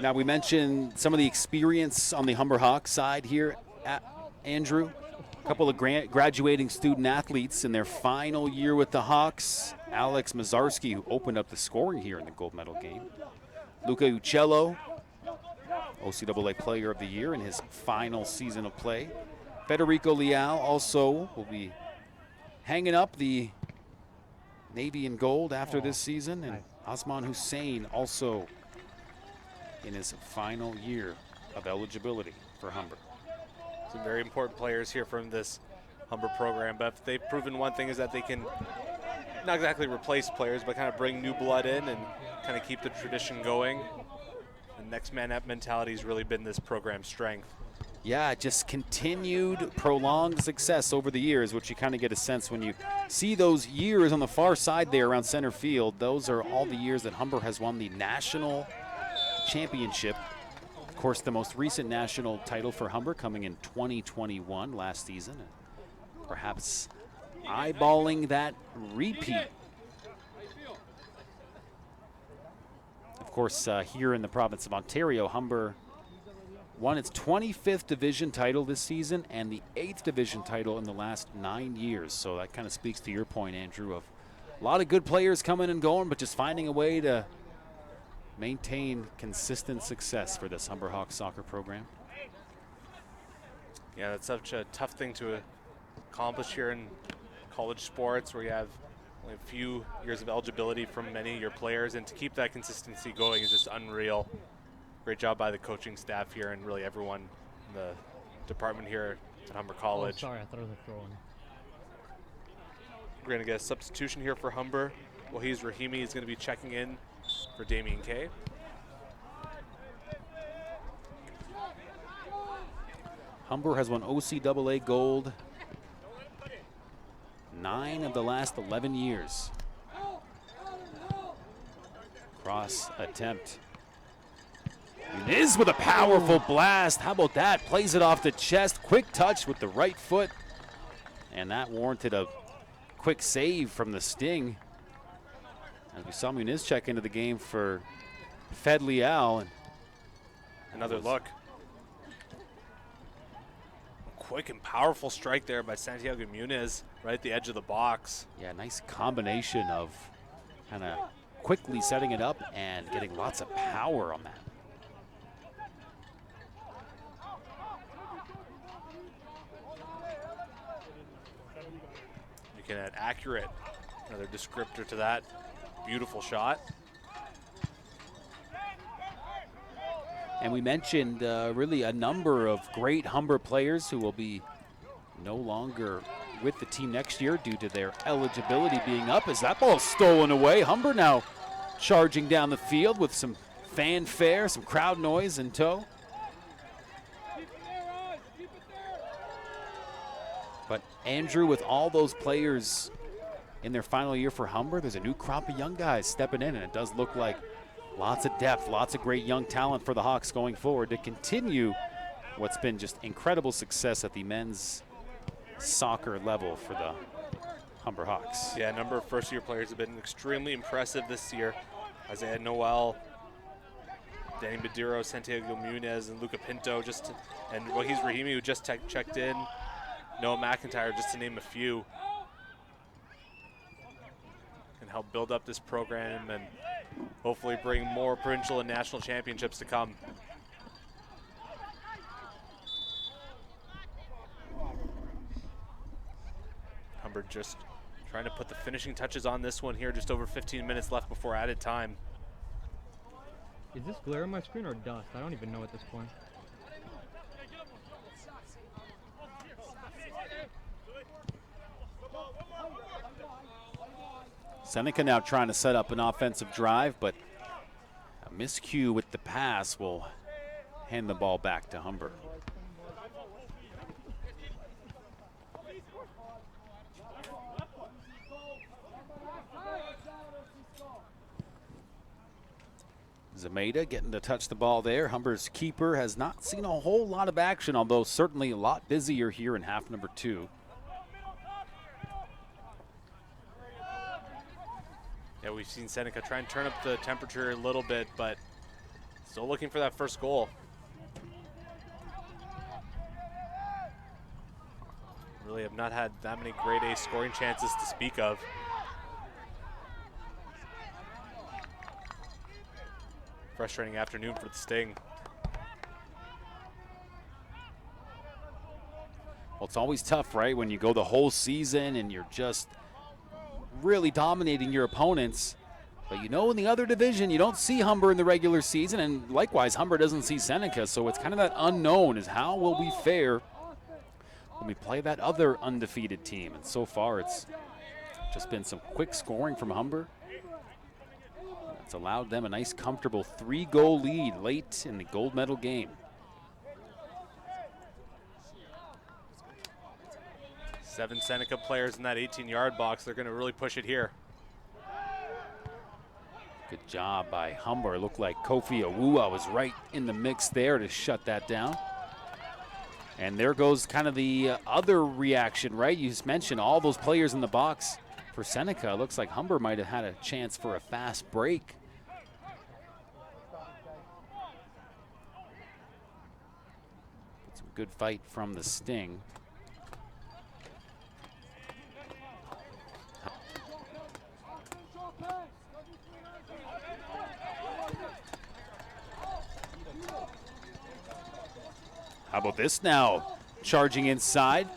Now, we mentioned some of the experience on the Humber Hawks side here, Andrew. A couple of graduating student athletes in their final year with the Hawks. Alex Mazarski, who opened up the scoring here in the gold medal game. Luca Uccello, OCAA Player of the Year in his final season of play. Federico Leal also will be hanging up the navy and gold after this season. And Osman Hussein also in his final year of eligibility for Humber. Some very important players here from this Humber program, but they've proven one thing is that they can not exactly replace players, but kind of bring new blood in and kind of keep the tradition going. And next man up mentality has really been this program's strength. Yeah, just continued prolonged success over the years, which you kind of get a sense when you see those years on the far side there around center field. Those are all the years that Humber has won the national championship. Of course, the most recent national title for Humber coming in 2021 last season. Perhaps eyeballing that repeat. Of course, here in the province of Ontario, Humber won its 25th division title this season and the 8th division title in the last 9 years. So that kind of speaks to your point, Andrew, of a lot of good players coming and going, but just finding a way to maintain consistent success for this Humber Hawks soccer program. Yeah, that's such a tough thing to accomplish here in college sports, where you have only a few years of eligibility from many of your players, and to keep that consistency going is just unreal. Great job by the coaching staff here and really everyone in the department here at Humber College. Oh, sorry, I thought it was a throw-in. We're going to get a substitution here for Humber. Wahiz Rahimi is going to be checking in for Damien Kay. Humber has won OCAA gold 9 of the last 11 years. Cross attempt. Muniz with a powerful blast. How about that? Plays it off the chest. Quick touch with the right foot. And that warranted a quick save from the Sting. As we saw Muniz check into the game for Fed Leal. And another look. Quick and powerful strike there by Santiago Muniz right at the edge of the box. Yeah, nice combination of kind of quickly setting it up and getting lots of power on that. You can add accurate, another descriptor to that. Beautiful shot. And we mentioned really a number of great Humber players who will be no longer with the team next year due to their eligibility being up. As that ball stolen away, Humber now charging down the field with some fanfare, some crowd noise in tow. But Andrew, with all those players in their final year for Humber, there's a new crop of young guys stepping in, and it does look like lots of depth, lots of great young talent for the Hawks going forward to continue what's been just incredible success at the men's soccer level for the Humber Hawks. Yeah, a number of first-year players have been extremely impressive this year. Isaiah Noel, Danny Maduro, Santiago Munez, and Luca Pinto, and Wahiz Rahimi, who just checked in, Noah McIntyre, just to name a few, can help build up this program and hopefully bring more provincial and national championships to come. Humber just trying to put the finishing touches on this one here, just over 15 minutes left before added time. Is this glare on my screen or dust? I don't even know at this point. Seneca now trying to set up an offensive drive, but a miscue with the pass will hand the ball back to Humber. Zameda getting to touch the ball there. Humber's keeper has not seen a whole lot of action, although certainly a lot busier here in half number 2. Yeah, we've seen Seneca try and turn up the temperature a little bit, but still looking for that first goal. Really have not had that many grade A scoring chances to speak of. Frustrating afternoon for the Sting. Well, it's always tough, right, when you go the whole season and you're just really dominating your opponents. But you know, in the other division, you don't see Humber in the regular season, and likewise, Humber doesn't see Seneca, so it's kind of that unknown is how will we fare when we play that other undefeated team. And so far, it's just been some quick scoring from Humber. It's allowed them a nice, comfortable 3-goal lead late in the gold medal game. 7 Seneca players in that 18-yard box. They're going to really push it here. Good job by Humber. It looked like Kofi Awuah was right in the mix there to shut that down. And there goes kind of the other reaction, right? You just mentioned all those players in the box for Seneca. It looks like Humber might have had a chance for a fast break. Some good fight from the Sting. How about this now? Charging inside.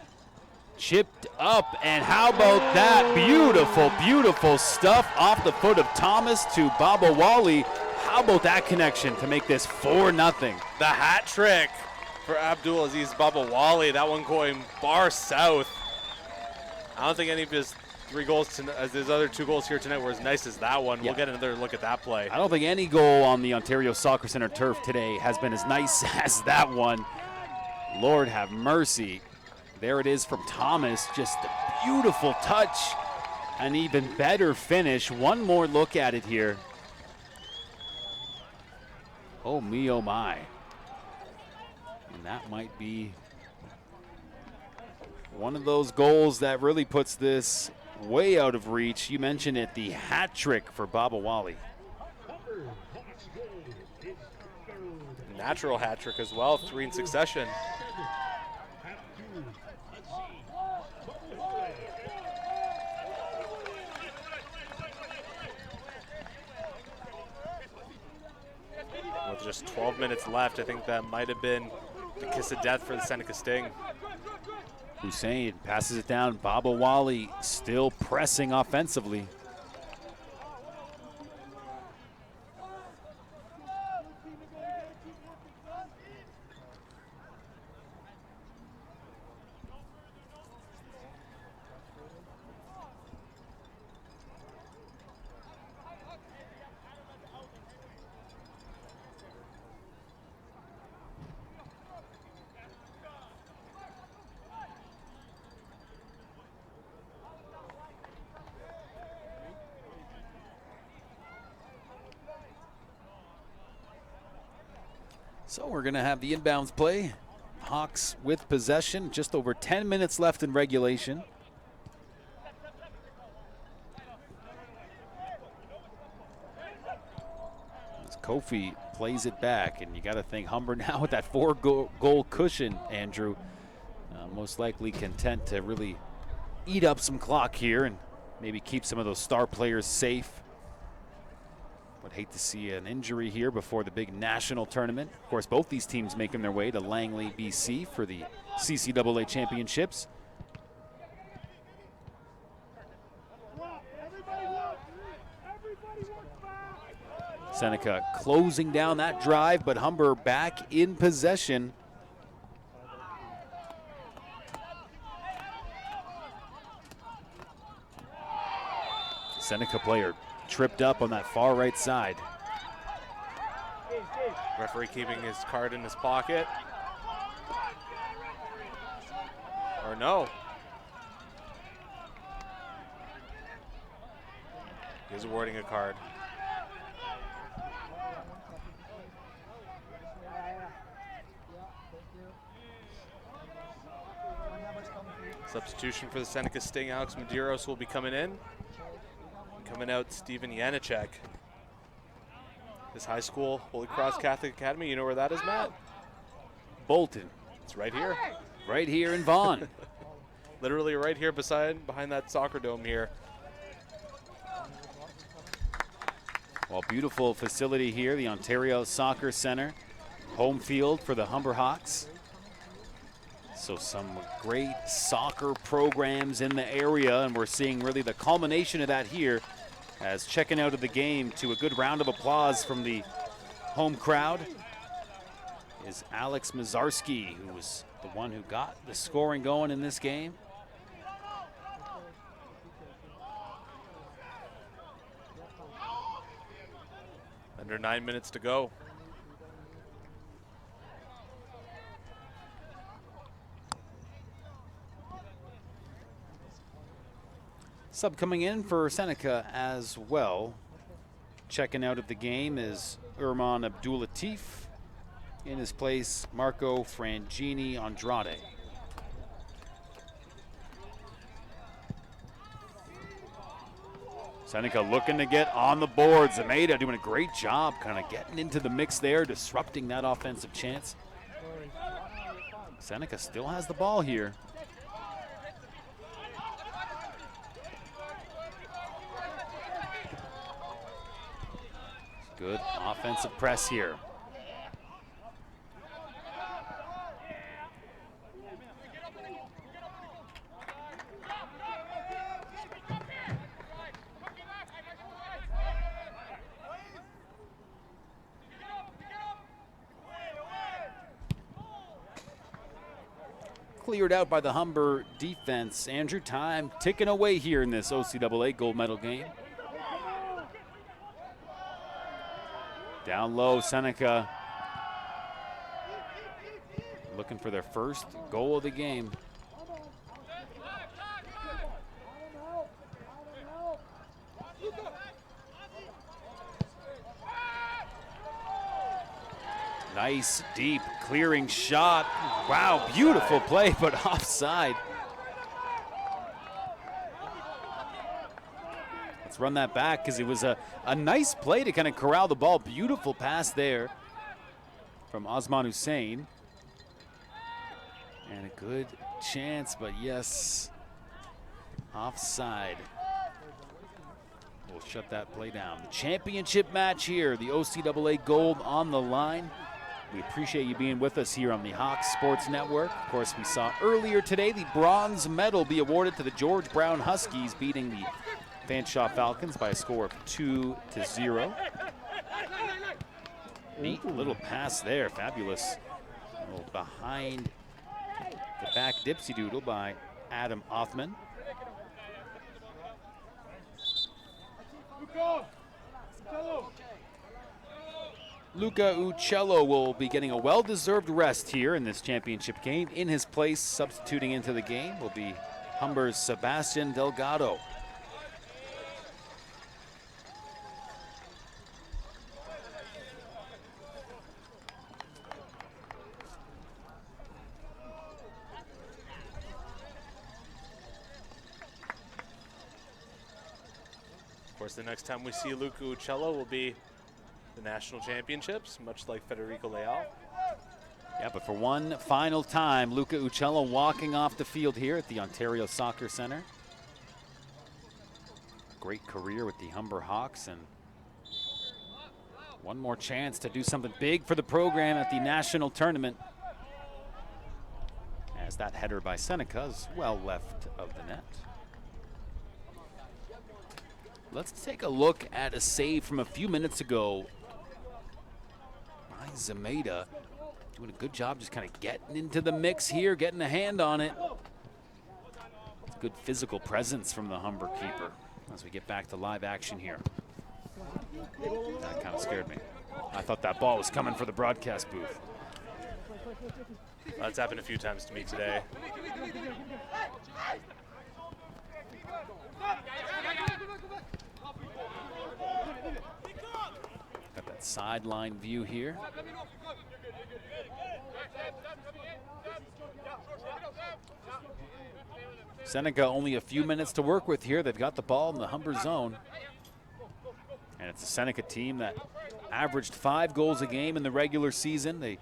Chipped up, and how about that? Beautiful, beautiful stuff off the foot of Thomas to Baba Wally. How about that connection to make this 4-0? The hat trick for Abdul Aziz Baba Wally. That one going bar south. I don't think any of his 3 goals, as his other 2 goals here tonight were as nice as that one. Yeah. We'll get another look at that play. I don't think any goal on the Ontario Soccer Centre turf today has been as nice as that one. Lord have mercy. There it is from Thomas. Just a beautiful touch. An even better finish. One more look at it here. Oh me, oh my. And that might be one of those goals that really puts this way out of reach. You mentioned it, the hat trick for Baba Wally. Natural hat trick as well, 3 in succession. With just 12 minutes left, I think that might have been the kiss of death for the Seneca Sting. Hussein passes it down. Baba Wally still pressing offensively. So we're going to have the inbounds play. Hawks with possession, just over 10 minutes left in regulation. As Kofi plays it back, and you got to think Humber now with that 4-goal cushion, Andrew. Most likely content to really eat up some clock here and maybe keep some of those star players safe. Would hate to see an injury here before the big national tournament. Of course, both these teams making their way to Langley, BC for the CCAA championships. Seneca closing down that drive, but Humber back in possession. Seneca player tripped up on that far right side. Referee keeping his card in his pocket. Or no. He's awarding a card. Substitution for the Seneca Sting. Alex Medeiros will be coming in. Coming out, Steven Janicek. This high school, Holy Cross Catholic Academy, you know where that is, Matt? Bolton. It's right here. Right here in Vaughan. Literally right here behind that soccer dome here. Well, beautiful facility here, the Ontario Soccer Center. Home field for the Humber Hawks. So some great soccer programs in the area, and we're seeing really the culmination of that here as checking out of the game to a good round of applause from the home crowd is Alex Mazarski, who was the one who got the scoring going in this game. Under 9 minutes to go. Sub coming in for Seneca as well. Checking out of the game is Urman Abdulatif. In his place, Marco Frangini Andrade. Seneca looking to get on the board. Zameda doing a great job kind of getting into the mix there, disrupting that offensive chance. Seneca still has the ball here. Good offensive press here. Cleared out by the Humber defense. Andrew, time ticking away here in this OCAA gold medal game. Down low, Seneca looking for their first goal of the game. Nice, deep, clearing shot. Wow, beautiful play, but offside. Let's run that back because it was a nice play to kind of corral the ball. Beautiful pass there from Osman Hussein. And a good chance, but yes, offside. We'll shut that play down. The championship match here, the OCAA gold on the line. We appreciate you being with us here on the Hawks Sports Network. Of course, we saw earlier today the bronze medal be awarded to the George Brown Huskies, beating the Fanshawe Falcons by a score of 2-0. Neat little pass there, fabulous. A little behind the back dipsy doodle by Adam Othman. Luca Uccello will be getting a well-deserved rest here in this championship game. In his place, substituting into the game, will be Humber's Sebastian Delgado. course, the next time we see Luca Uccello will be the national championships, much like Federico Leal. Yeah, but for one final time, Luca Uccello walking off the field here at the Ontario Soccer Center. Great career with the Humber Hawks, and one more chance to do something big for the program at the national tournament. As that header by Seneca is well left of the net. Let's take a look at a save from a few minutes ago by Zameda. Doing a good job just kind of getting into the mix here, getting a hand on it. It's good physical presence from the Humber keeper as we get back to live action here. That kind of scared me. I thought that ball was coming for the broadcast booth. That's happened a few times to me today. Got that sideline view here. Seneca only a few minutes to work with here. They've got the ball in the Humber zone. And it's a Seneca team that averaged 5 goals a game in the regular season. They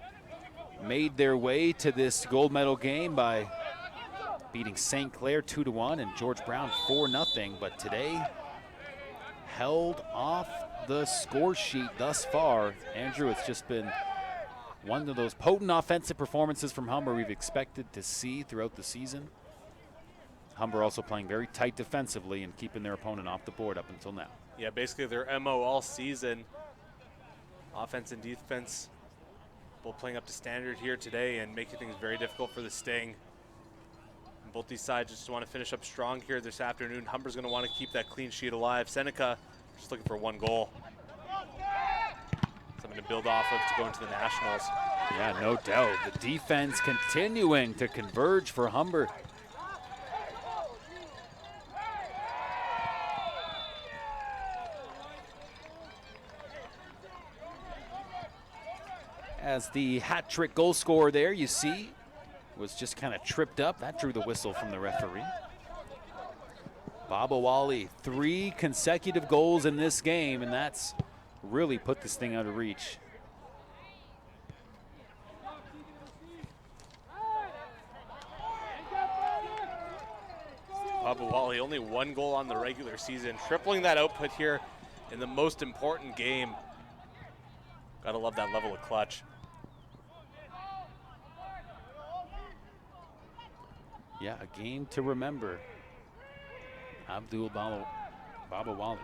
made their way to this gold medal game by beating St. Clair 2-1 and George Brown 4-0. But today held off the score sheet thus far. Andrew, it's just been one of those potent offensive performances from Humber we've expected to see throughout the season. Humber also playing very tight defensively and keeping their opponent off the board up until now. Yeah, basically their MO all season. Offense and defense both playing up to standard here today and making things very difficult for the Sting. And both these sides just want to finish up strong here this afternoon. Humber's going to want to keep that clean sheet alive. Seneca just looking for 1 goal. Something to build off of to go into the Nationals. Yeah, no doubt. The defense continuing to converge for Humber. As the hat-trick goal scorer there, you see, was just kind of tripped up. That drew the whistle from the referee. Baba Wally, 3 consecutive goals in this game, and that's really put this thing out of reach. Baba Wally, only 1 goal on the regular season, tripling that output here in the most important game. Gotta love that level of clutch. Yeah, a game to remember. Abdul Baba Wally.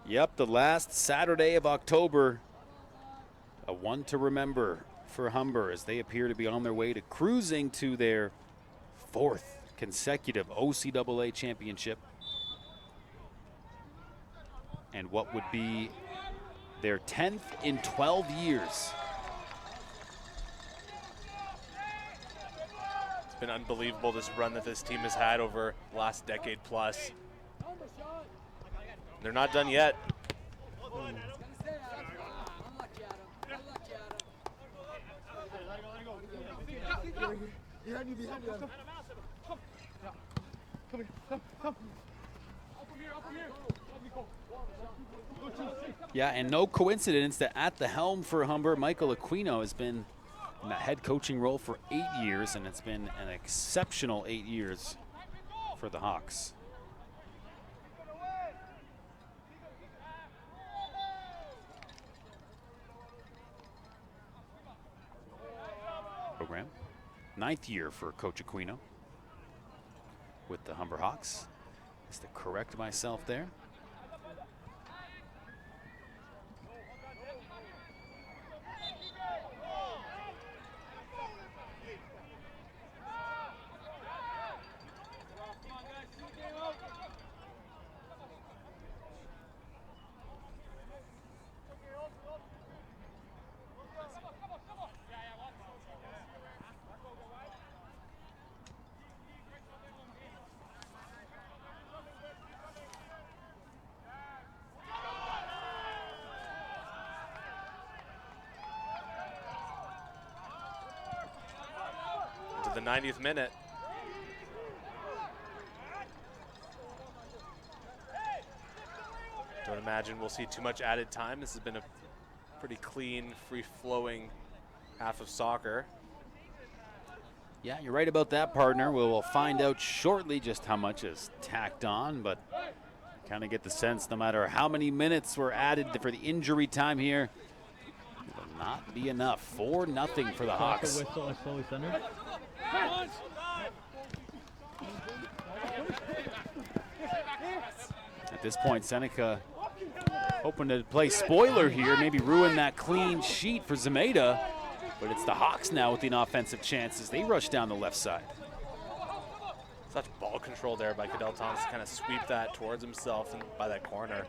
Yep, the last Saturday of October. A one to remember for Humber as they appear to be on their way to cruising to their 4th consecutive OCAA championship. And what would be their 10th in 12 years. It's been unbelievable, this run that this team has had over the last decade plus. They're not done yet. Yeah, and no coincidence that at the helm for Humber, Michael Aquino has been in that head coaching role for 8 years, and it's been an exceptional 8 years for the Hawks. Program. 9th year for Coach Aquino with the Humber Hawks. Just to correct myself there. the 90th minute. Don't imagine we'll see too much added time. This has been a pretty clean, free-flowing half of soccer. Yeah, you're right about that, partner. We'll find out shortly just how much is tacked on, but kind of get the sense no matter how many minutes were added for the injury time here, it will not be enough. 4-0 for the Hawks. Whistle, I slowly center. At this point, Seneca hoping to play spoiler here, maybe ruin that clean sheet for Zameda, but it's the Hawks now with the offensive chances. They rush down the left side. Such ball control there by Cadell Thomas to kind of sweep that towards himself and by that corner.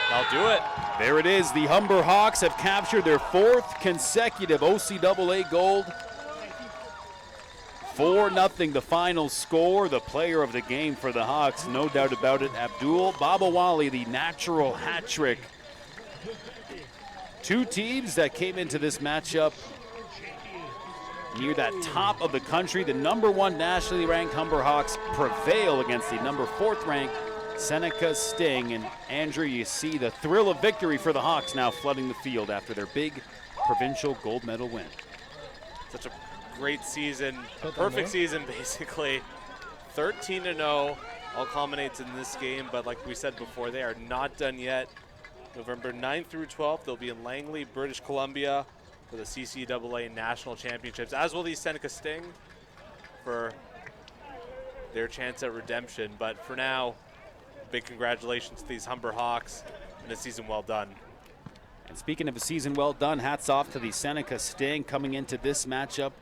I'll do it. There it is. The Humber Hawks have captured their 4th consecutive OCAA gold. 4-0 the final score. The player of the game for the Hawks, no doubt about it, Abdul Babawali, the natural hat trick. Two teams that came into this matchup near that top of the country. The #1 nationally ranked Humber Hawks prevail against the #4 ranked Seneca Sting. And Andrew, you see the thrill of victory for the Hawks now flooding the field after their big provincial gold medal win. Such a great season, a perfect season basically. 13-0, all culminates in this game, but like we said before, they are not done yet. November 9th through 12th, they'll be in Langley, British Columbia for the CCAA National Championships, as will the Seneca Sting for their chance at redemption. But for now, big congratulations to these Humber Hawks and a season well done. And speaking of a season well done, hats off to the Seneca Sting coming into this matchup.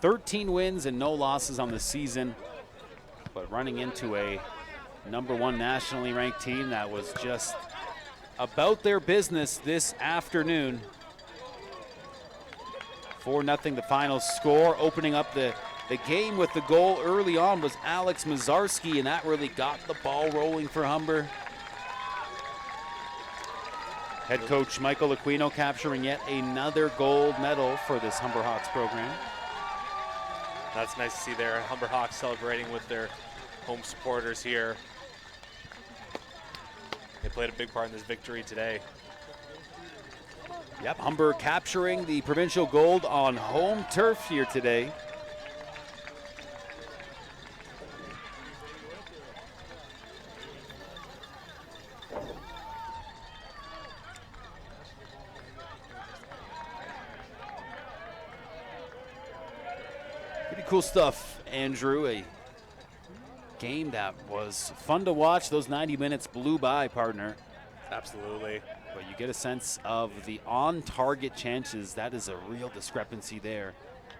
13 wins and no losses on the season, but running into a #1 nationally ranked team that was just about their business this afternoon. 4-0 the final score. Opening up the game with the goal early on was Alex Mazarski, and that really got the ball rolling for Humber. Head coach Michael Aquino capturing yet another gold medal for this Humber Hawks program. That's nice to see there. Humber Hawks celebrating with their home supporters here. They played a big part in this victory today. Yep, Humber capturing the provincial gold on home turf here today. Pretty cool stuff, Andrew. A game that was fun to watch. Those 90 minutes blew by, partner. Absolutely. But you get a sense of the on-target chances. That is a real discrepancy there.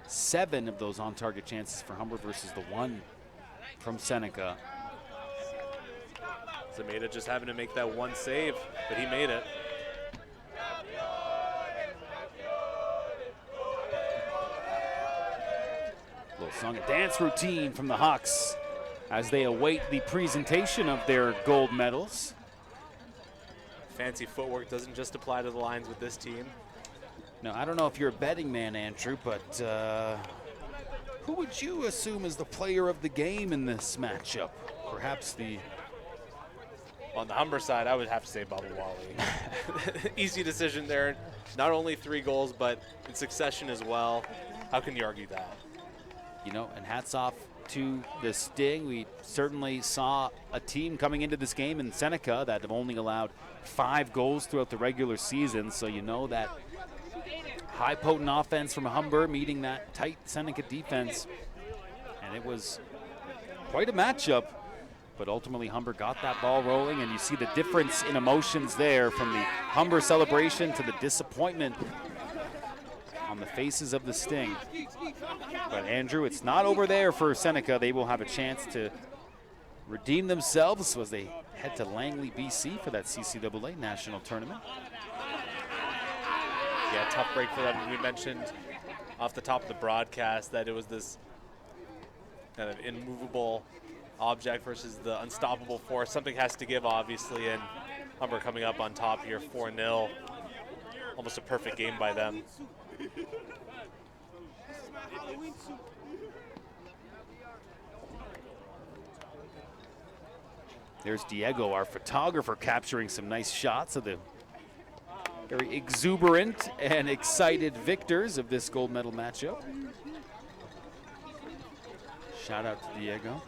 7 of those on-target chances for Humber versus the 1 from Seneca. Zameda just having to make that one save, but he made it. Little song and dance routine from the Hawks as they await the presentation of their gold medals. Fancy footwork doesn't just apply to the lines with this team. Now, I don't know if you're a betting man, Andrew, but who would you assume is the player of the game in this matchup? Perhaps the... On the Humber side, I would have to say Baba Wally. Easy decision there. Not only 3 goals, but in succession as well. How can you argue that? You know, and hats off to the Sting. We certainly saw a team coming into this game in Seneca that have only allowed 5 goals throughout the regular season. So you know that high potent offense from Humber meeting that tight Seneca defense. And it was quite a matchup, but ultimately Humber got that ball rolling, and you see the difference in emotions there from the Humber celebration to the disappointment on the faces of the Sting. But Andrew, it's not over there for Seneca. They will have a chance to redeem themselves as they head to Langley, BC for that CCAA national tournament. Yeah, tough break for them. We mentioned off the top of the broadcast that it was this kind of immovable object versus the unstoppable force. Something has to give, obviously, and Humber coming up on top here, 4-0. Almost a perfect game by them. There's Diego, our photographer, capturing some nice shots of the very exuberant and excited victors of this gold medal matchup. Shout out to Diego.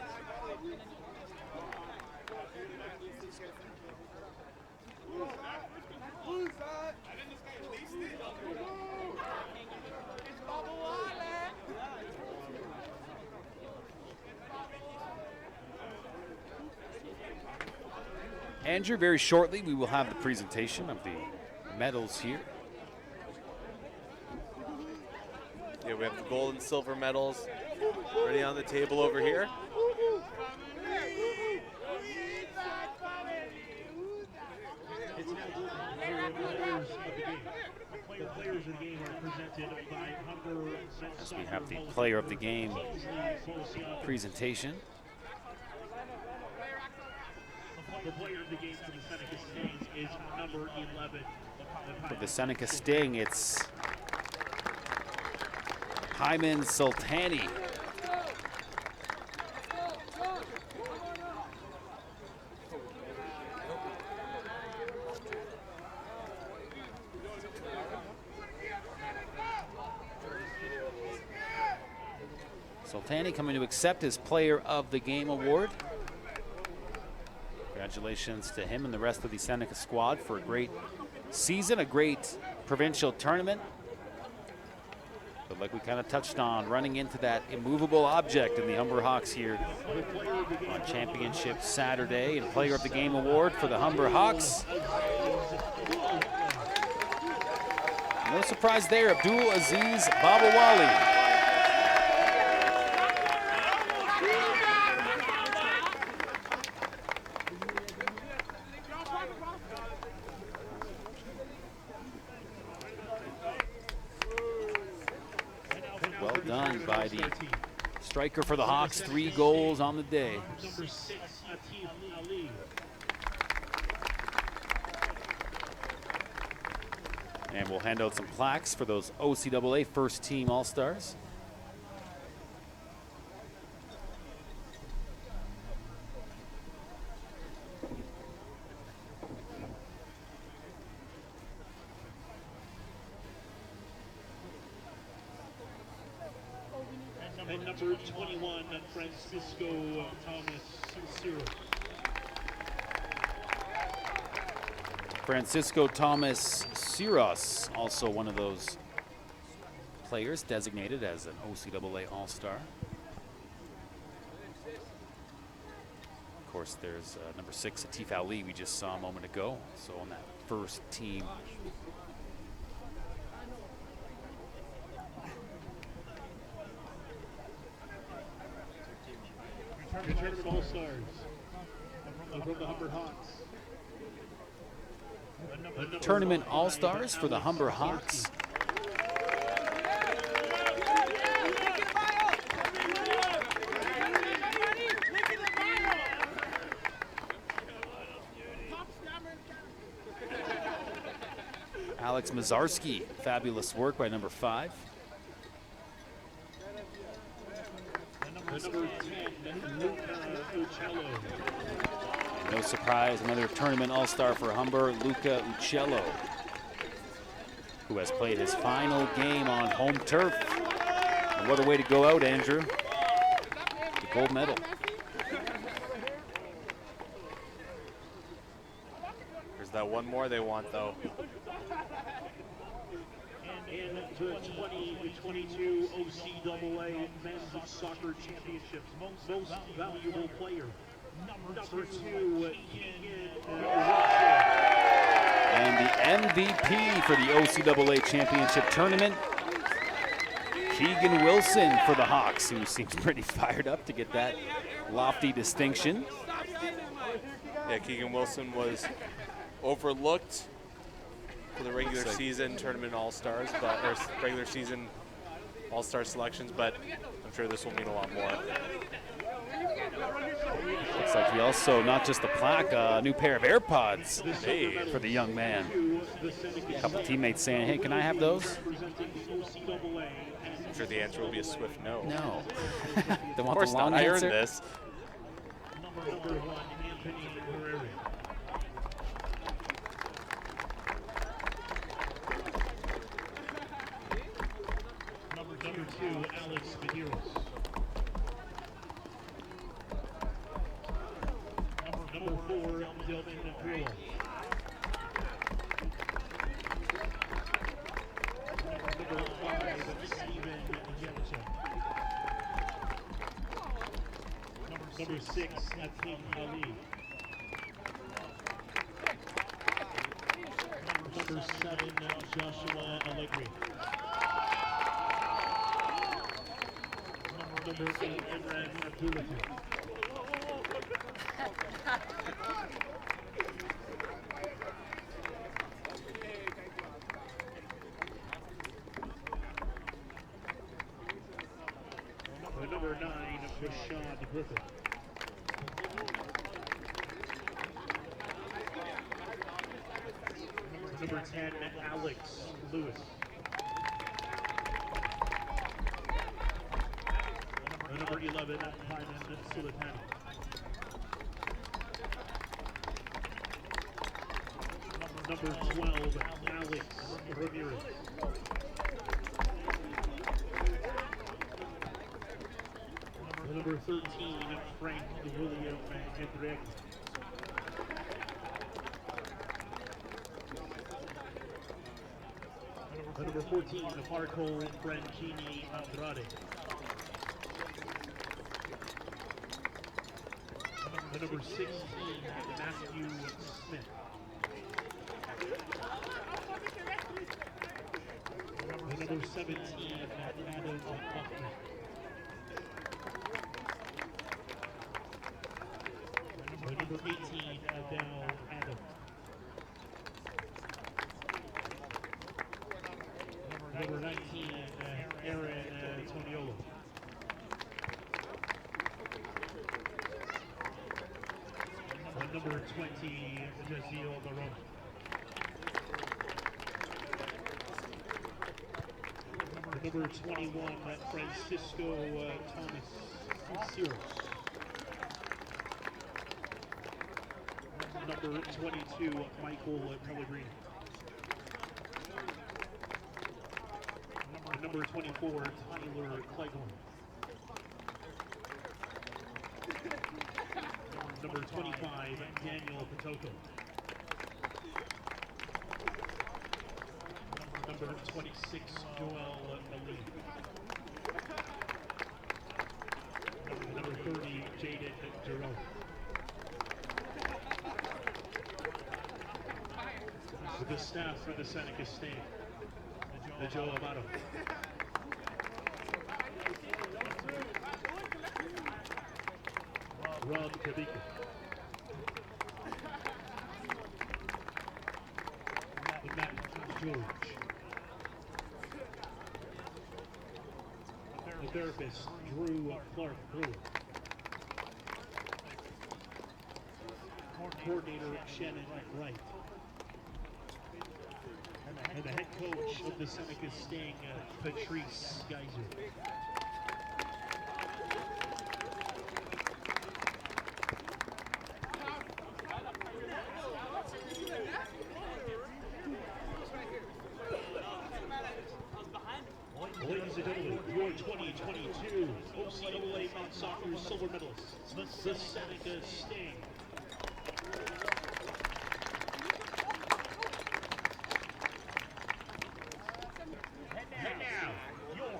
Andrew, very shortly we will have the presentation of the medals here. Yeah, we have the gold and silver medals ready on the table over here. It's now the players of the game. The players of the game are presented by Humber. As we have the player of the game presentation. The player of the game for the Seneca Stings is number 11. For the Seneca Sting, it's Hyman Sultani. Sultani coming to accept his Player of the Game award. Congratulations to him and the rest of the Seneca squad for a great season, a great provincial tournament. But like we kind of touched on, running into that immovable object in the Humber Hawks here on Championship Saturday, and Player of the Game award for the Humber Hawks. No surprise there, Abdul Aziz Babawali. Well done by the striker for the Hawks, 3 goals on the day. Number 6, Atif Ali. And we'll hand out some plaques for those OCAA first team All-Stars. And number 21, Francisco Thomas Ciro. Francisco Thomas Ciros, also one of those players designated as an OCAA All-Star. Of course, there's number 6, Atif Ali, we just saw a moment ago. So on that first team. Your tournament All-Stars from the Humber Hawks. Tournament All-Stars for the Humber Hawks. Alex Mazarski, fabulous work by number 5. Number 10, Luca Uccello. No surprise, another tournament all-star for Humber, Luca Uccello, who has played his final game on home turf. And what a way to go out, Andrew. The gold medal. There's that one more they want, though. And the 2022 OCAA Men's Soccer Championships Most Valuable Player. Number 2, Keegan Wilson. And the MVP for the OCAA Championship Tournament, Keegan Wilson for the Hawks, who seems pretty fired up to get that lofty distinction. Yeah, Keegan Wilson was overlooked for the regular season tournament All-Stars, but or regular season all-star selections, but I'm sure this will mean a lot more. Looks like he also, not just the plaque, a new pair of AirPods for the young man. A couple teammates saying, hey, can I have those? I'm sure the answer will be a swift no. No. They Of want course the long not. I earned answer? this. Number 1, Anthony Herrera. Number 2, Alex Medeiros. Number 4, Dylan Grillo. Number 5, Steven Jenichek. Number 6, Akeem Ali. Number 7, Joshua Allegri. Number 8, Imran Abdulatif. Number 9, Rashad Griffin. Number 10, Alex Lewis. Number 11, Hyman Sulatani. Number 12, Alex Ramirez. Number 13, Frank William Hendrick. Number 14, Marco Franchini Andrade. Number 16, Matthew Smith. Number 17, Adam Buckner. Number 18, Adele Adams. Number 19, Aaron Toniolo. Number 20, Jaziel Barone. Number 21, Francisco Thomas Ciros. Number 22, Michael Pellegrini. Number 24, Tyler Cleghorn. Number 25, Daniel Patoto. Number 26, Joel Ali. Number 30, Jaden Jerome. With the staff for the Seneca State, the Joe Amato. Rob Kabika. Matt George. The therapist, Drew Clark Brewer. Coordinator, Shannon Wright. And the head coach of the Seneca Sting, Patrice Geyser. Ladies and gentlemen, your 2022 OCAA Mount Soccer silver medalists, the Seneca Sting. And now,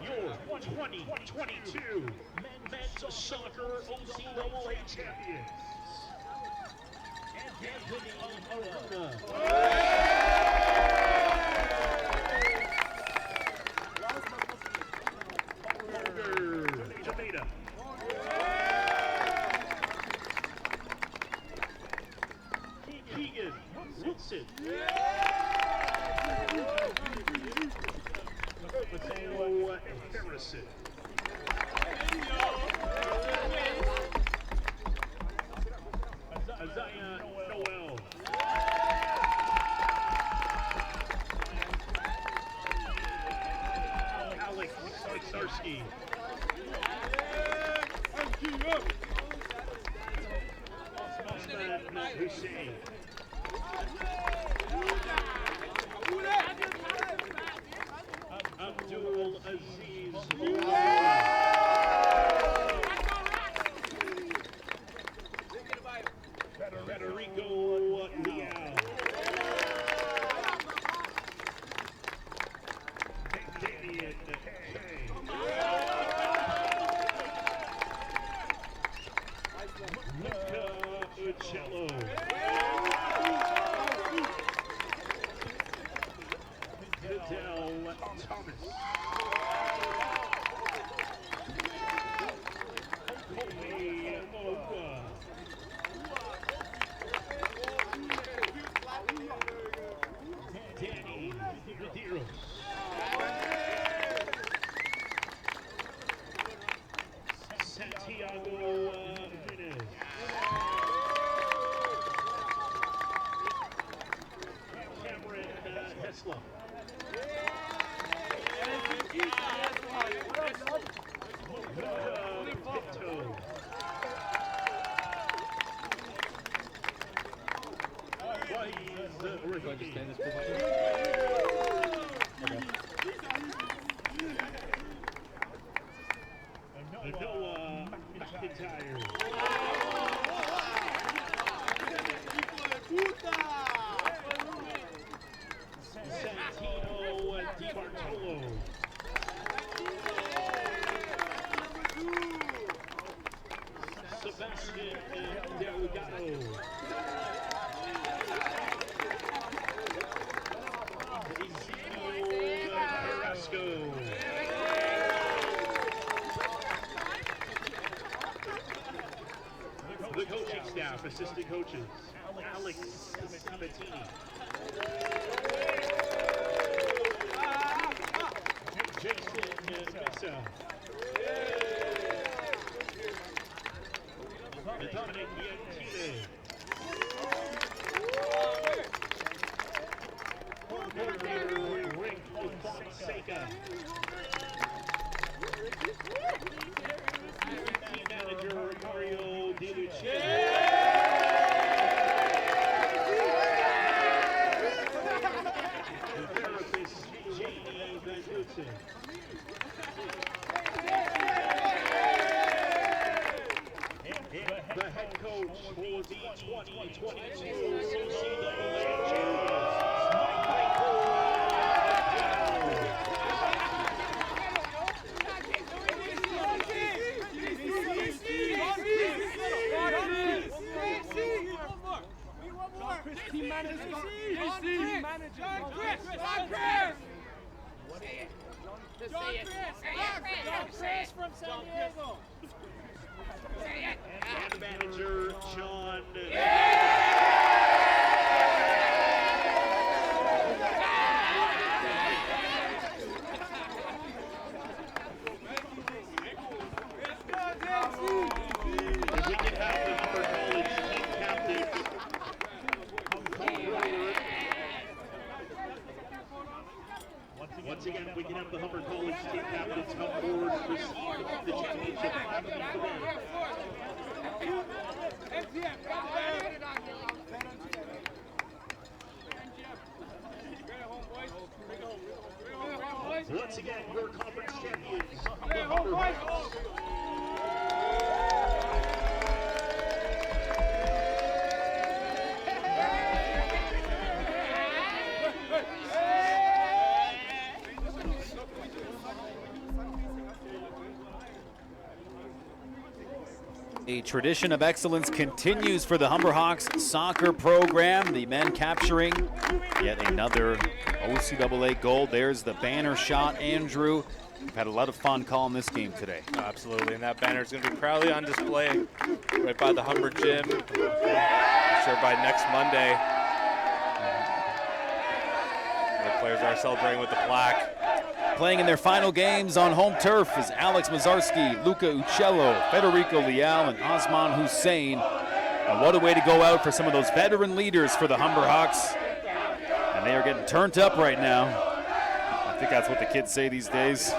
your 2022 men's soccer OCAA champions, Anthony Aruna. Jamaica. Keegan Wilson. Mateo Harris. Matsarski. Osman Hussein. Abdul Aziz Federico Liao. Damian Kay. Luca Uccello. Fidel Thomas. Colby Owa. Danny Medeiros. Santiago Jimenez. Cameron Hessler. Pinto. Do I just stay in this position? Okay. Noah McIntyre. Santino Di Bartolo. Sebastian Delgado. Ezekiel Carrasco. The coaching staff, assistant coaches, Alex Sabatini. Jason Mesa. Dominic Yantile. Rick Fonseca. Team manager Mario Di Lucia. Therapist Jamie Van Hoosen. The head coach for the 2022 OCAA champions, Michael Team manager. Team manager. John Chris. John Chris from San Diego. and manager John. If we can have the Humber College team captain come forward. Once again, if we can have the Humber College team captains come forward to receive the championship once again, your conference champions, the Humber Hawks. A tradition of excellence continues for the Humber Hawks soccer program. The men capturing yet another OCAA gold. There's the banner shot, Andrew. We've had a lot of fun calling this game today. Absolutely, and that banner is going to be proudly on display right by the Humber Gym. I'm sure by next Monday, the players are celebrating with the plaque. Playing in their final games on home turf is Alex Mazzarski, Luca Uccello, Federico Leal, and Osman Hussein. And what a way to go out for some of those veteran leaders for the Humber Hawks. And they are getting turned up right now. I think that's what the kids say these days.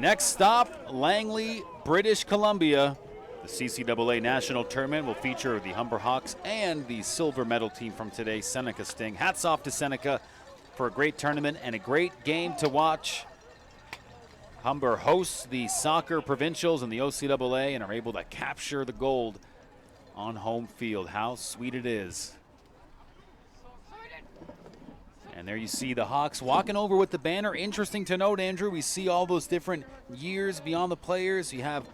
Next stop, Langley, British Columbia. The CCAA National Tournament will feature the Humber Hawks and the silver medal team from today, Seneca Sting. Hats off to Seneca for a great tournament and a great game to watch. Humber hosts the soccer provincials in the OCAA and are able to capture the gold on home field. How sweet it is. And there you see the Hawks walking over with the banner. Interesting to note, Andrew, we see all those different years beyond the players. You have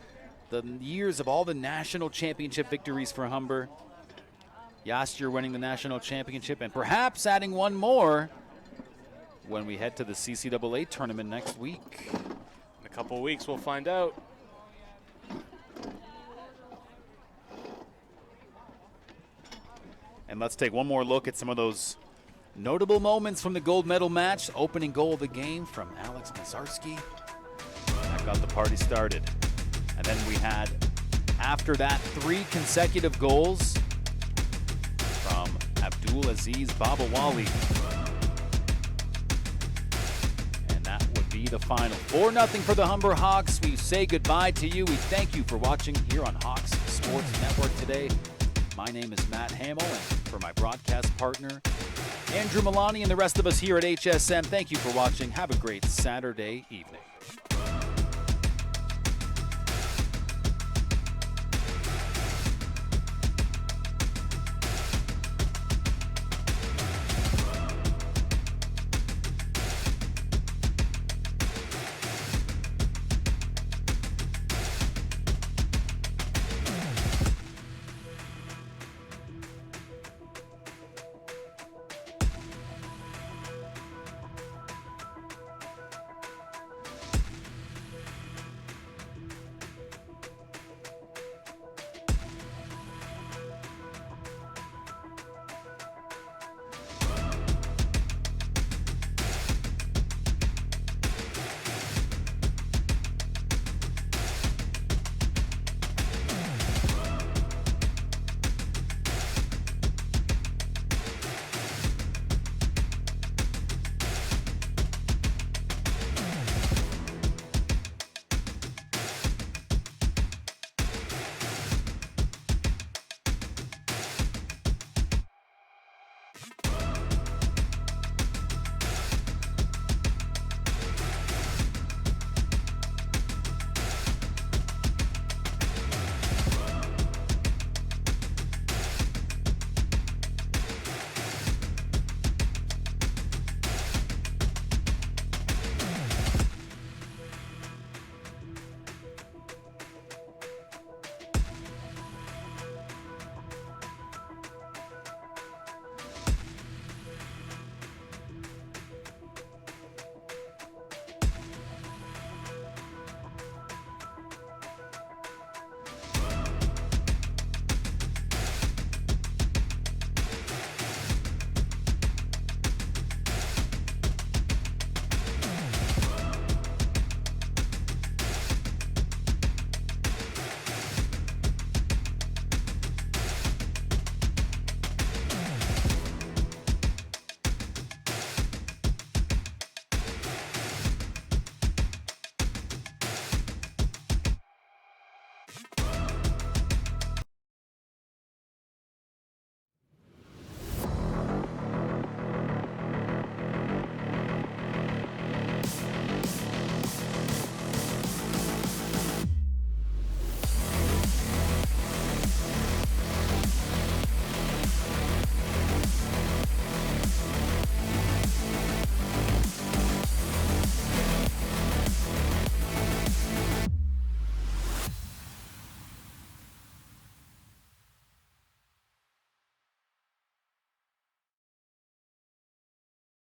the years of all the national championship victories for Humber. Last year winning the national championship and perhaps adding one more when we head to the CCAA tournament next week. In a couple of weeks, we'll find out. And let's take one more look at some of those notable moments from the gold medal match. Opening goal of the game from Alex Mazarski. That got the party started. And then we had, after that, 3 consecutive goals from Abdul Aziz Babawali. And that would be the final. 4-0 for the Humber Hawks. We say goodbye to you. We thank you for watching here on Hawks Sports Network today. My name is Matt Hamill, and for my broadcast partner, Andrew Milani, and the rest of us here at HSN, thank you for watching. Have a great Saturday evening.